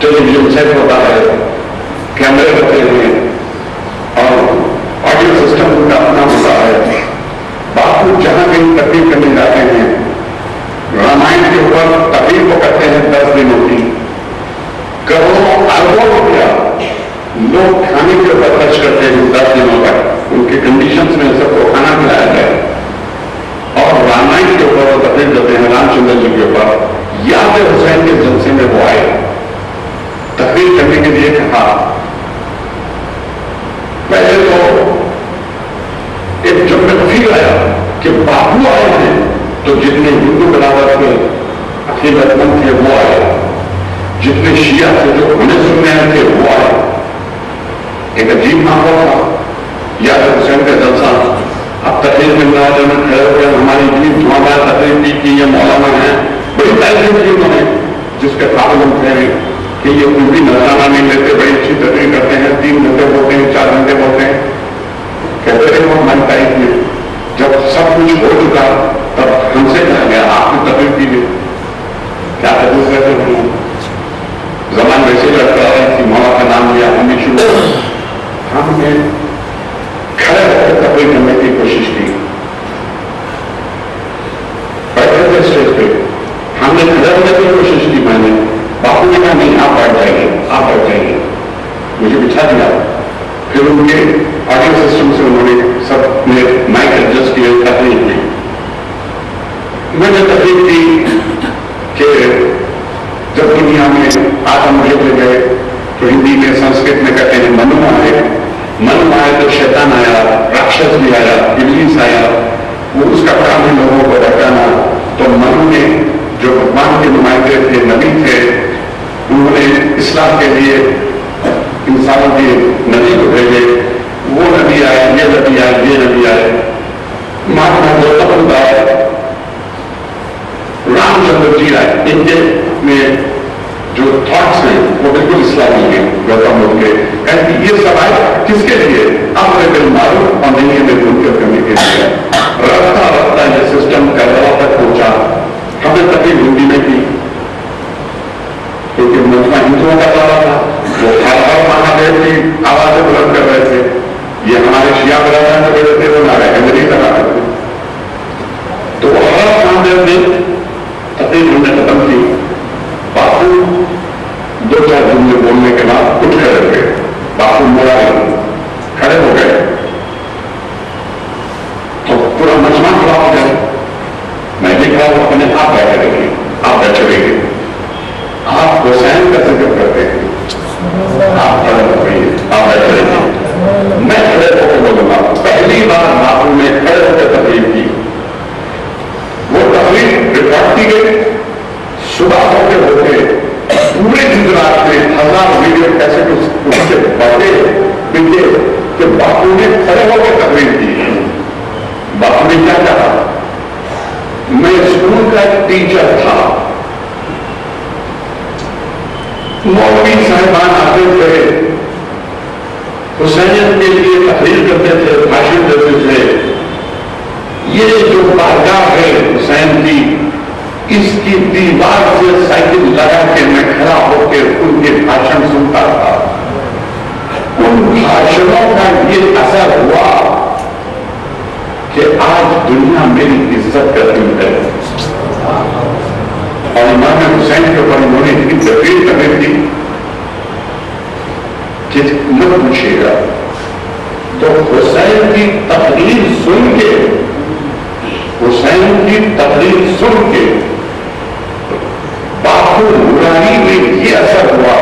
ٹیلی ویژن سیٹ ہوتا ہے, کیمرے ہوتے ہیں اور آڈیو سسٹم ان کا اپنا ہوتا ہے. باپو جہاں کہیں تقریر کرنے جاتے ہیں, رامائن کے اوپر تقریر کو کرتے ہیں 10 دنوں کی, کروڑوں اربوں روپیہ لوگ کھانے کے اوپر خرچ کرتے ہیں 10 دنوں تک, ان کے کنڈیشنز میں سب کو کھانا کھلایا جائے, اور رامائن کے اوپر وہ تقریر کرتے ہیں, رام چندر جی کے اوپر. یاد حسین کے جلسے میں وہ آئے, تقریر کرنے کے لیے کہا. پہلے تو ایک جب میں فیل آیا کہ باپو آئے ہیں تو جتنے ہندو برادر کے عقیدت مند تھے وہ آئے, جتنے شیعہ تھے جو انہیں سننے آئے تھے وہ آئے. ایک عجیب ماحول تھا. یاد حسین کا جلسہ, اب تقریر میں کھڑے ہو گئے, ہماری اتنی دعاگاہ تقریر کی, یہ مولانا ہے, بڑی تعریف کی انہوں نے, جس کے قابل ہم تھے کہ یہ کوئی بھی نذرانہ نہیں لیتے, بڑی اچھی تقریر کرتے ہیں, 3 گھنٹے بولتے ہیں, 4 گھنٹے بولتے ہیں. کہتے رہے وہ ہماری تعریف میں. جب سب کچھ ہو چکا تب ہم سے کہا گیا آپ کی تقریر کیجیے. کیا تقریر کرتے ہیں, زبان ویسے لڑکا رہی تھی, مولا کا نام لیا, ہم نے شروع, ہم نے کھڑے ہو کر تقریر کرنے کی کوشش کی. بیٹھے تھے اسٹیج پہ, ہم نے کھڑے ہونے کی کوشش کی. میں نے, باپو نے کہا نہیں آپ بیٹھ جائیے, آپ بیٹھ جائیے, مجھے بٹھا دیا. پھر ان کے آڈیو سسٹم سے انہوں نے سب نے مائک ایڈجسٹ کیے, تقریر کی. میں نے تقریر کی کہ جب دنیا میں آدم بھیجے گئے تو ہندی میں سنسکرت میں کہتے ہیں منو آئے. منو آئے تو شیطان آیا, راکشس بھی آیا, ابلیس آیا, وہ اس کا کام ہے لوگوں کو بہکانا. تو منو نے جو بھگوان کے نمائندے تھے, نبی تھے, انہوں نے اسلام کے لیے انسانوں کے نبی کو بھیجے. وہ نبی آئے, یہ نبی آئے, یہ نبی آئے, مہاتما گوتم بدھ آئے, رام چندر جی آئے. ان کے میں جو تھاٹس ہیں وہ بالکل اسلامی ہیں. گوتم بدھ کے یہ سب آئے کس کے لیے, امر بالمعروف اور نہی عن المنکر کرنے کے لیے. رفتہ رفتہ یہ سسٹم کیرلا تک پہنچا. ہم نے تقریر ہندی میں کی کیونکہ مجمع ہندوؤں کا دورہ تھا, وہ ہر مہادیو کی آوازیں بلند کر رہے تھے. یہ ہمارے شیعہ برادر میں بیٹھے تھے, وہ نعرہ حیدری لگا رہے تھے. تو وہ ہر مہادیو نے تقریر ہم نے ختم کی. باپو 2-4 جملے بولنے کے بعد اٹھ کر رہ گئے. باپو موڑا کھڑے ہو گئے تو پورا مجمع کھڑا ہو گیا. میں بھی کھڑا ہوں, اپنے آپ بیٹھے رہیے, آپ بیٹھے رہیے. آپ حسین کا ذکر کرتے ہیں, آپ کھڑے ہو رہیے, آپ بیٹھے رہیے. میں کھڑے ہو کے بولوں گا. پہلی بار باپو نے کھڑے ہو کے تقریر کی. وہ تقریر ریکارڈ کی گئی. صبح ہوتے پورے گجرات میں 1000 ویڈیو کیسے اس کے بڑے بنتے کہ باپو نے کھڑے ہو کے تقریر کی. باپو نے کیا کہا, میں اسکول کا ایک ٹیچر تھا, مولوی صاحبان آتے تھے, حسین کے لیے تقریر کرتے تھے, بھاشن دیتے تھے. یہ جو بارگاہ ہے حسین کی, اس کی دیوار سے سائیکل لگا کے میں کھڑا ہو کے ان کے بھاشن سنتا تھا. ان بھاشنوں کا یہ اثر ہوا کہ آج دنیا میری عزت کرتی ہے. اور امام حسین کے اوپر انہوں نے اتنی تقریر کرنے تھی کہ مت پوچھیے گا. تو حسین کی تقریر سن کے, حسین کی تقریر سن کے باپو نورانی میں یہ اثر ہوا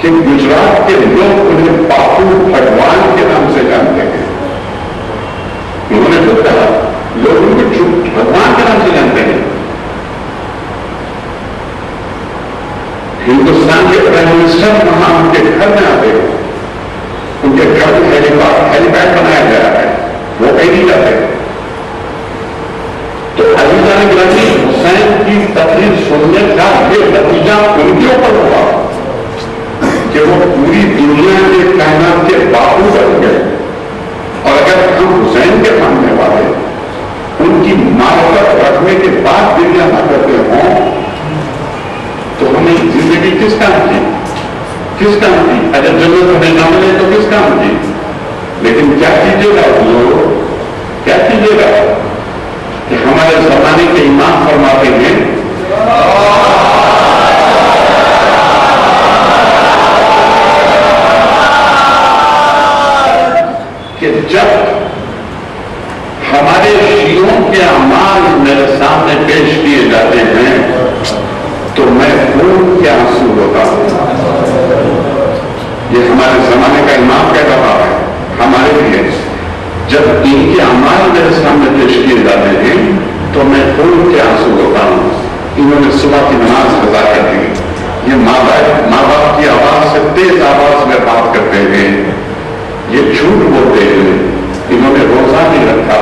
کہ گجرات کے لوگ انہیں باپو بھگوان کے نام سے جانتے ہیں. انہوں نے خود کہا لوگ ان کو بھگوان کے نام سے جانتے ہیں. ہندوستان کے پرائم منسٹر وہاں ان کے گھر میں آتے, ان کے گھر میں ہیلی پیڈ بنایا گیا ہے, وہ کہیں نہیں جاتے. تو عزیزان گرامی, حسین کی تقریر سننے کا یہ نتیجہ ان کے اوپر ہوا کہ وہ پوری دنیا کے کائنات کے باپو بن گئے. اور اگر ہم حسین کے ماننے والے ان کی معرفت رکھنے کے بعد دنیا نہ کرتے ہوں تو ہمیں زندگی کس کام کی. کس کام کی؟ اگر جنت ہمیں نہ ملے تو کس کام کی؟ لیکن کیا کیجیے گا حضور، کیا کیجیے گا کہ ہمارے زمانے کے امام فرماتے ہیں کہ جب ہمارے شیعوں کے اعمال میرے سامنے پیش کیے جاتے ہیں تو میں خون کے آنسو ہوتا ہوں۔ یہ ہمارے زمانے کا امام کہہ رہا ہے ہمارے لیے، جب ان کے اعمال میرے سامنے پیش کیے جاتے ہیں تو میں خون کے آنسو ہوتا ہوں۔ انہوں نے صبح کی نماز قضا کر دی، یہ ماں باپ کی آواز سے تیز آواز میں بات کرتے ہیں، یہ جھوٹ بولتے ہیں، انہوں نے روزہ نہیں رکھا۔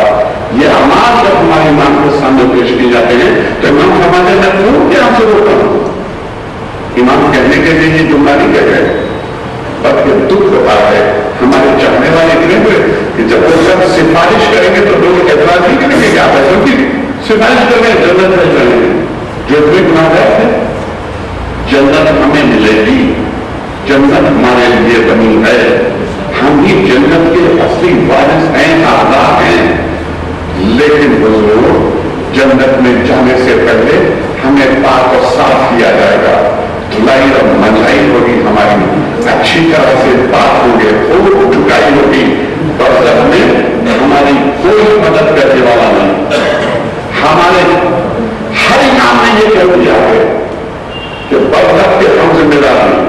یہ اعمال جب ہمارے امام کے سامنے پیش کیے جاتے ہیں تو امام فرماتے ہیں میں خون کے آنسو ہوتا ہوں۔ امام کہنے کے لیے یہ جملہ نہیں کہہ رہے، بلکہ دکھ ہوتا ہے۔ ہمارے چاہنے والے اتنے ہوئے کہ جب وہ سب سفارش کریں گے تو لوگ اعتراض نہیں کریں گے کہ آپ ایسا کی سفارش کر رہے ہیں، جنت میں جائیں گے۔ جو اتنے گناہگار تھے، جنت ہمیں ملے گی، جنت ہمارے لیے بنی ہے، ہم ہی جنت کے اصلی وارث ہیں، آزاد ہیں۔ لیکن حضور جنت میں جانے سے پہلے ہمیں پاک اور صاف کیا جائے گا، دھلائی اور منجائی ہوگی، ہماری اچھی طرح سے پاک ہوں گے، خوب جھکائی ہوگی، برزخ میں ہماری کوئی مدد کرنے والا نہیں۔ ہمارے ہر امام نے یہ کہہ دیا ہے کہ برزخ کے ہم ذمہ دار ہیں۔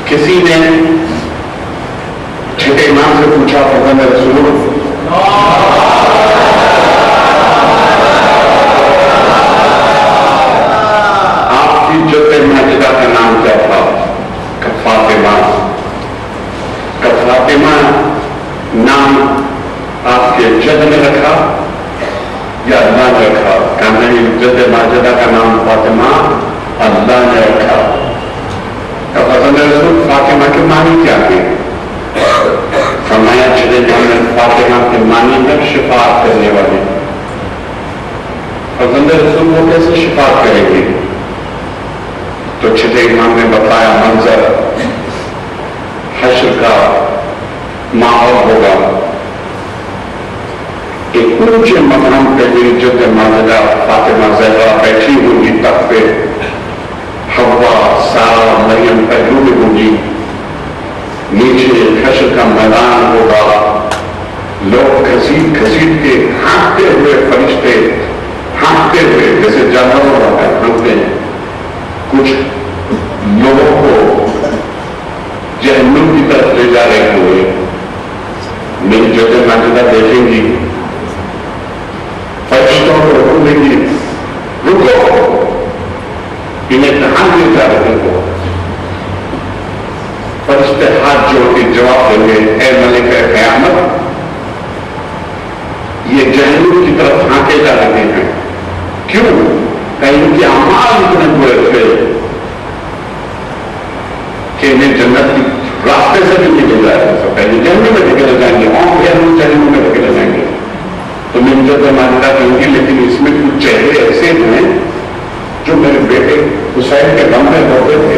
کسی نے چھٹے امام سے پوچھا فرزند رسول آپ کی جد ماجدہ کا نام کیا تھا؟ فاطمہ۔ فاطمہ نام آپ کے جد نے رکھا یا اللہ نے رکھا؟ کہا نہیں، جد ماجدہ کا نام فاطمہ اللہ نے رکھا۔ فضل رسول فاطمہ کے معنی کیا تھے؟ فرمایا چھٹے امام نے فاطمہ کے معنی میں شفاعت کرنے والی۔ فضل رسول وہ کیسے شفاعت کریں گے؟ تو چھٹے امام نے بتایا منظر حشر کا ماحول ہوگا، ایک اونچے مقام پہ میری جد ماجدہ فاطمہ زہرا بیٹھی ہوگی، تخت پہ حوا، سارا، مریم پہلو میں ہوگی، نیچے حشر کا میدان ہوگا، لوگ گھسیٹ گھسیٹ کے ہانکتے ہوئے، فرشتے ہانکتے ہوئے جیسے جانوروں کا ہانکتے ہیں، کچھ لوگوں کو جہنم کی طرف لے جا رہے ہوئے میری جد ماجدہ دیکھیں گی، فرشتوں کو حکم دیں گی رکو، انہیں کہاں لے جا رہے ہو؟ فرشتے ہاتھ جوڑ کے جواب دیں گے اے ملک قیامت، یہ جہنم کی طرف ہانکے جا رہے ہیں، کیوں؟ کہ ان کے اعمال اتنے برے تھے کہ انہیں جنت کی راستے سے بھی نہیں لے جائے گا، پہلے جہنم میں دھکیلے جائیں گے، اور جہنم میں دھکیلے جائیں گے۔ تو میں جب مانتا کہوں گی لیکن اس میں کچھ چہرے ایسے ہیں جو میرے بیٹے حسین کے غم میں ہوتے تھے،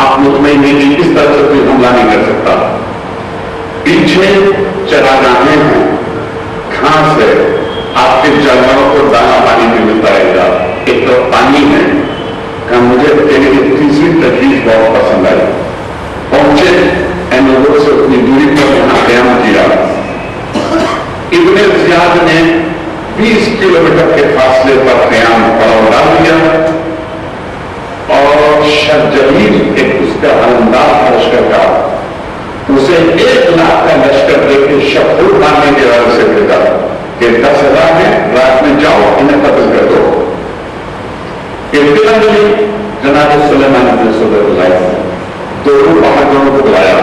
آپ مطمئن ہیں کہ اس طرح سے کوئی حملہ نہیں کر سکتا. پیچھے چراگاہیں ہیں، گھاس ہے، آپ کے جانوروں کو دانا پانی بھی ملتا رہے گا. ایک تو پانی ہے کہ مجھے تیری تیسری تجویز بہت پسند آئی. پہنچے لوگوں سے اپنی دوری پر یہاں قیام کیا. ابن زیاد نے 20 کلومیٹر کے فاصلے پر قیام پڑاؤ ڈال دیا اور شرجمیل ایک اس کا انداز لشکر کا اسے 1 لاکھ کا لشکر دے کے شکور مارنے کے وجہ سے بھیجا کہ 10,000 میں رات میں جاؤ انہیں قتل کر دو. اطلاع ملی جناب سلیمان بن سلیمان دونوں بہادروں کو بلایا.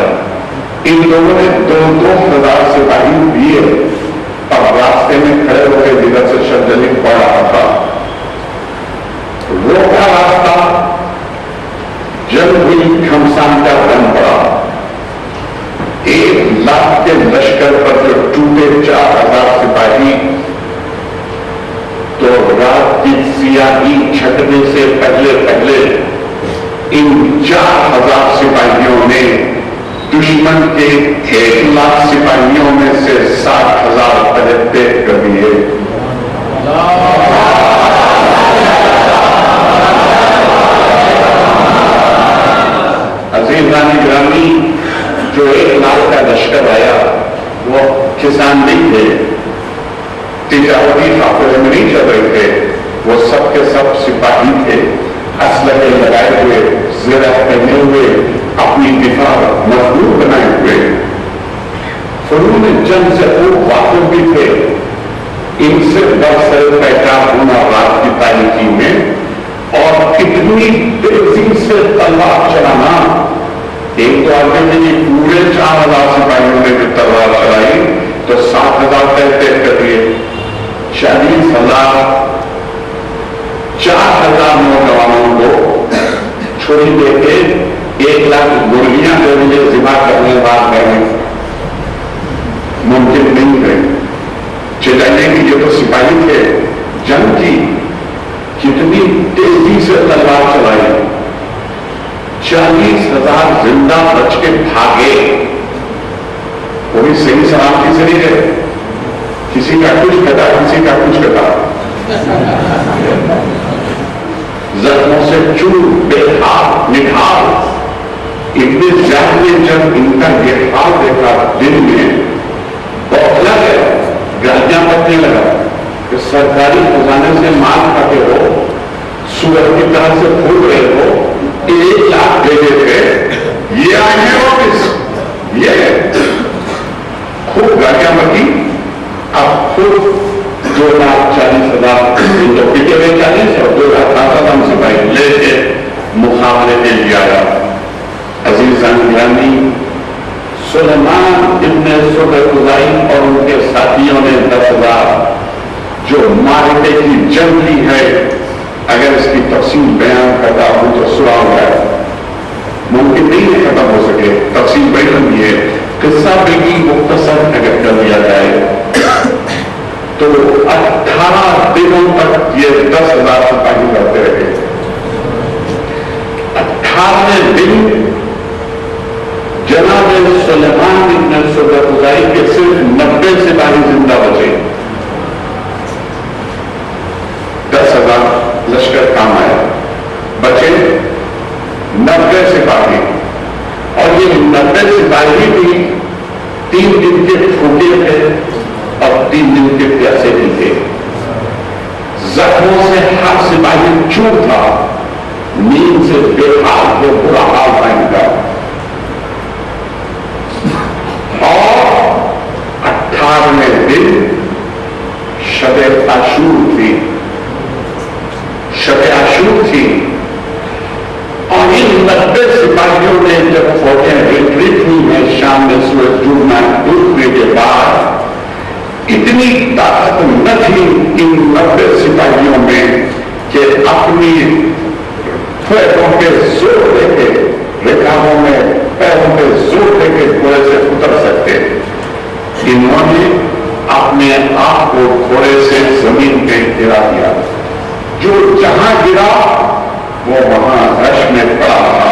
ان لوگوں نے 2,000 سپاہی دیے اور راستے میں کھڑے ہو کے جدھر سے شرجمیل پڑ رہا تھا روکا راستہ. جب ہوئی گھمسان کا بن پڑا. 1 لاکھ کے لشکر پر جو ٹوٹے 4,000 سپاہی تو رات کی سیاہی چھٹنے سے پہلے ان 4,000 سپاہیوں نے دشمن کے 1 لاکھ سپاہیوں میں سے 60,000 پہلے کر دیے. عزیزان گرامی، جو 1 لاکھ کا لشکر آیا وہ کسان نہیں تھے، تجارتی قافلے میں نہیں چل رہے تھے، وہ سب کے سب سپاہی تھے، اسلحے لگائے ہوئے، زرہ پہنے ہوئے، اپنی دفاع مضبوط بنائے ہوئے، فنون جنگ سے خوب واقف بھی تھے. ان سے برسر پہچان ہونا رات کی تاریکی میں اور کتنی تیزی سے تلوار چلانا. ایک تو آتے ہیں کہ پورے 4,000 سپاہیوں نے جو تلوار چلائی تو 7,000 طے کر دیے. 40,000 4,000 نوجوانوں کو چھری دے کے 1 لاکھ مرغیاں دے مجھے ذبح کرنے بعد گئے. ممکن نہیں ہے. چلانے کی یہ تو سپاہی تھے جنگ کی، کتنی تیزی سے تلوار چلائی. 40,000 زندہ بچ کے بھاگے. کوئی صحیح سلامتی سے نہیں گئے. کسی کا کچھ کٹا، کسی کا کچھ کٹا، زخموں سے چور بے حال نڈھال. اتنے زیادہ نے جب ان کا یہ حال دیکھا دن میں بوکھلا گیا، گالیاں بکنے لگا کہ سرکاری خزانے سے مال کھاتے ہو، سور کی طرح سے پھول رہے ہو، 1 لاکھ دے دیتے، یہ آئے واپس. یہ خوب گالیاں بکی. اب خود 2,40,000 تو پٹے ہوئے 40 اور 2,60,000 سپاہی لے کے مقابلے کے لیے آیا. عزیزان گرامی، سلیمان ابن سلیمان اور ان کے ساتھیوں نے 10,000 جو معرکے کی جنگ کی ہے، اگر اس کی تفصیل بیان کرتا ہوں تو سوال ہے، ممکن نہیں ہے ختم ہو سکے. تفصیل بڑی لمبی ہے. قصہ بھی مختصر اگر کر دیا جائے تو 18 دنوں تک یہ 10,000 سپاہی کرتے رہے. 18ویں دن جناب سلیمان ابن سلیمان کے صرف 90 سپاہی زندہ بچے. 10,000 لشکر کام آیا، بچے 90 سپاہی. اور یہ 90 سپاہی بھی 3 دن کے بھوکے تھے اور 3 دن کے پیاسے بھی تھے. زخموں سے ہر سپاہی چور تھا، نیند سے بے حال کو برا حال پائیں گا. اور 18ویں دن شب عاشور تھی. شب عاشور تھی اور ان 90 سپاہیوں نے جب فوجیں ریٹریٹ ہوئی ہیں شام میں سورج ڈوبنا ڈوبنے کے بعد، اتنی طاقت نہ تھی ان 90 سپاہیوں میں کہ اپنی پیروں پہ زور دے کے، رکابوں میں پیروں پہ زور دے کے گھوڑے سے اتر سکتے. انہوں نے اپنے آپ کو گھوڑے سے زمین پہ گرا دیا. جو جہاں گرا وہ وہاں رش میں پڑا تھا.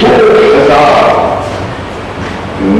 2000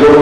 2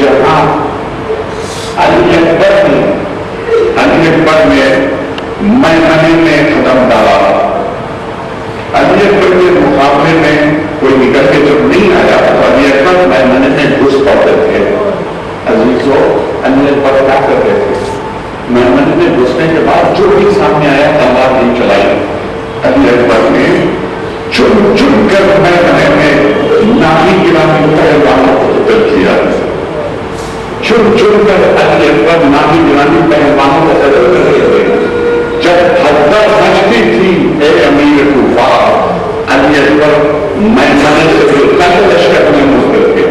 جہاں علی اکبر نے میمنے میں قدم ڈالا. علی اکبر کے مقابلے میں کوئی نکل کے جب نہیں آیا تو علی اکبر میمنے میں گھس پڑتے تھے. عزیزو علی اکبر کیا کرتے تھے؟ میمنے میں گھسنے کے بعد جو بھی سامنے آیا تلوار نہیں چلائی. علی اکبر نے چن چن کر میمنے میں نامی گرامی پہلوانوں کو قتل کیا. چن چن کر علی اکبر نامی گرامی پہلوانوں کو قتل کر رہے تھے. جب حضرت بجتی تھی اے امیر کوفہ، علی اکبر میمنے سے قتل لشکر میں گھس گئے.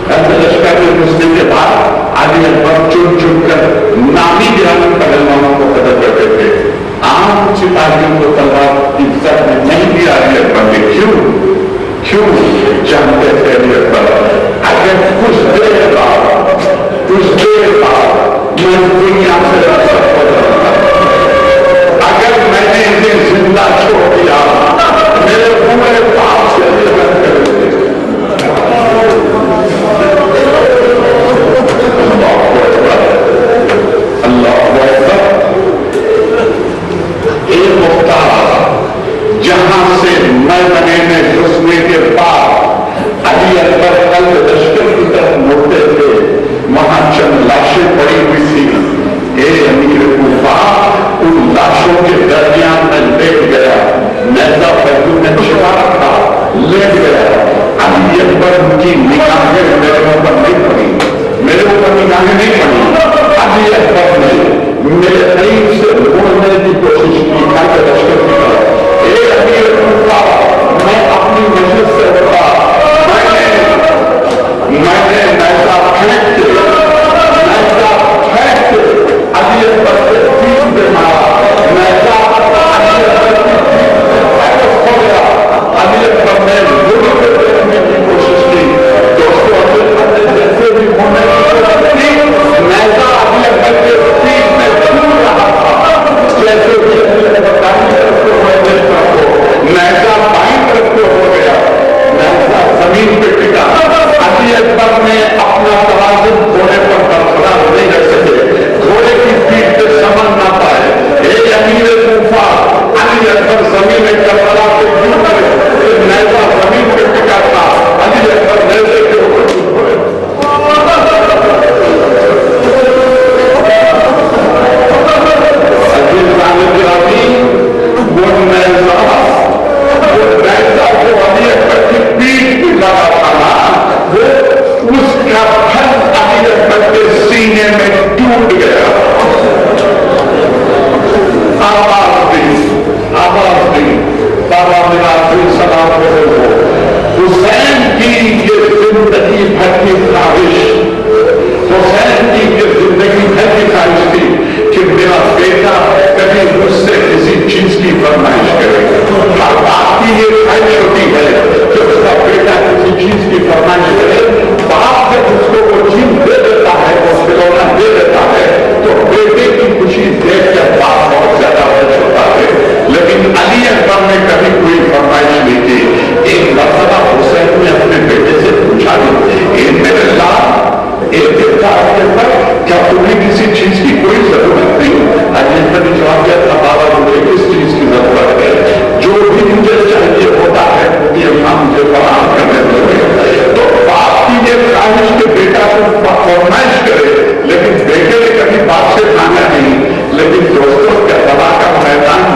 قتل لشکر میں گھسنے کے بعد علی اکبر چن چن کر نامی گرامی پہلوانوں کو قتل کرتے تھے. عام سپاہیوں کو تلوار عزت میں نہیں دیا علی اکبر نے. کیوں جانتے تھے علی اکبر اگر کچھ دیر بعد میں دنیا سے رخصت ہو جاتا، اگر میں نے انہیں زندہ چھوڑ دیا میرے پورے پاپ سے رد کر دیں. اللہ اکبر. ایک مختار جہاں سے میمنے میں گھسنے کے بعد علی اکبر قلب لشکر کی طرف مڑتے تھے، وہاں چند لاشیں پڑی ہوئی تھی. اے امیر کوفہ ان لاشوں کے درمیان میں لیٹ گیا. نیزہ پہلو نے چھپا رکھا، لیٹ گیا. علی اکبر کی نگاہیں میرے اوپر نہیں پڑی، میرے اوپر نگاہیں نہیں پڑی. علی اکبر نے میرے قریب سے مڑنے کی کوشش کی تاکہ لشکر کی طرف. اے امیر کوفہ میں اپنی مجلس سے اٹھا، میں نے نیزہ پھینک کے علی اکبر سے تیر پہ مارا. نیزہ علی اکبر کی تیر سے واپس ہو گیا. علی اکبر نے گولی پہ دیکھنے کی کوشش کی. دوستوں علی اکبر نے جیسے بھی ہونے کی کوشش کی، نیزہ علی اکبر کے تیر میں چھوٹ رہا تھا. جیسے بھی علی اکبر دائیں طرف کو ہوئے دیکھ رہا ہو، نیزہ بائیں طرف کو ہو گیا. نیزہ زمین پہ ٹکا. علی اکبر نے اپنا توازن گھوڑے پر برقرار نہیں رکھ سکے، گھوڑے کی پیٹھ پہ سمن نہ پائے. اے امیر کوفہ علی اکبر زمین میں کربلا پہ گر گئے. نیزہ زمین پہ ٹکا تھا، علی اکبر نیزے کے اوپر گر پڑے. وہ نیزہ جو علی اکبر کی پیٹھ پہ لگا تھا نا، وہ اس کا پھل علی اکبر کے سینے میں ٹوٹ گیا. آواز دی بابا میرا دل سلام ہو. حسین کی یہ زندگی بھر کی خواہش، حسین کی یہ زندگی بھر کی خواہش تھی کہ میرا بیٹا کبھی مجھ سے کسی چیز کی فرمائش کرے. ہر باپ کی یہ خواہش ہوتی ہے کہ اس کا بیٹا کسی چیز کی فرمائش کرے. باپ جب اس کو وہ چیز دے دیتا ہے، وہ کھلونا دے دیتا ہے، تو بیٹے کی خوشی دیکھ کر باپ بہت زیادہ خوش ہوتا ہے. لیکن علی اکبر نے کبھی کوئی فرمائش نہیں کی. ایک مرتبہ حسین نے اپنے بیٹے سے پوچھا، میرے لال ایک بیٹا کے پر کیا تمہیں کسی چیز کی کوئی ضرورت نہیں؟ علی اکبر نے جواب دیا تھا، بابا مجھے کس چیز کی ضرورت ہے؟ جو بھی مجھے چاہیے ہوتا ہے وہ اللہ مجھے فراہم کرنے دے. تو باپ کی یہ خواہش کہ بیٹا کو فرمائش کرے، لیکن بیٹے نے کبھی باپ سے مانگا نہیں. لیکن دوستوں کربلا کا میدان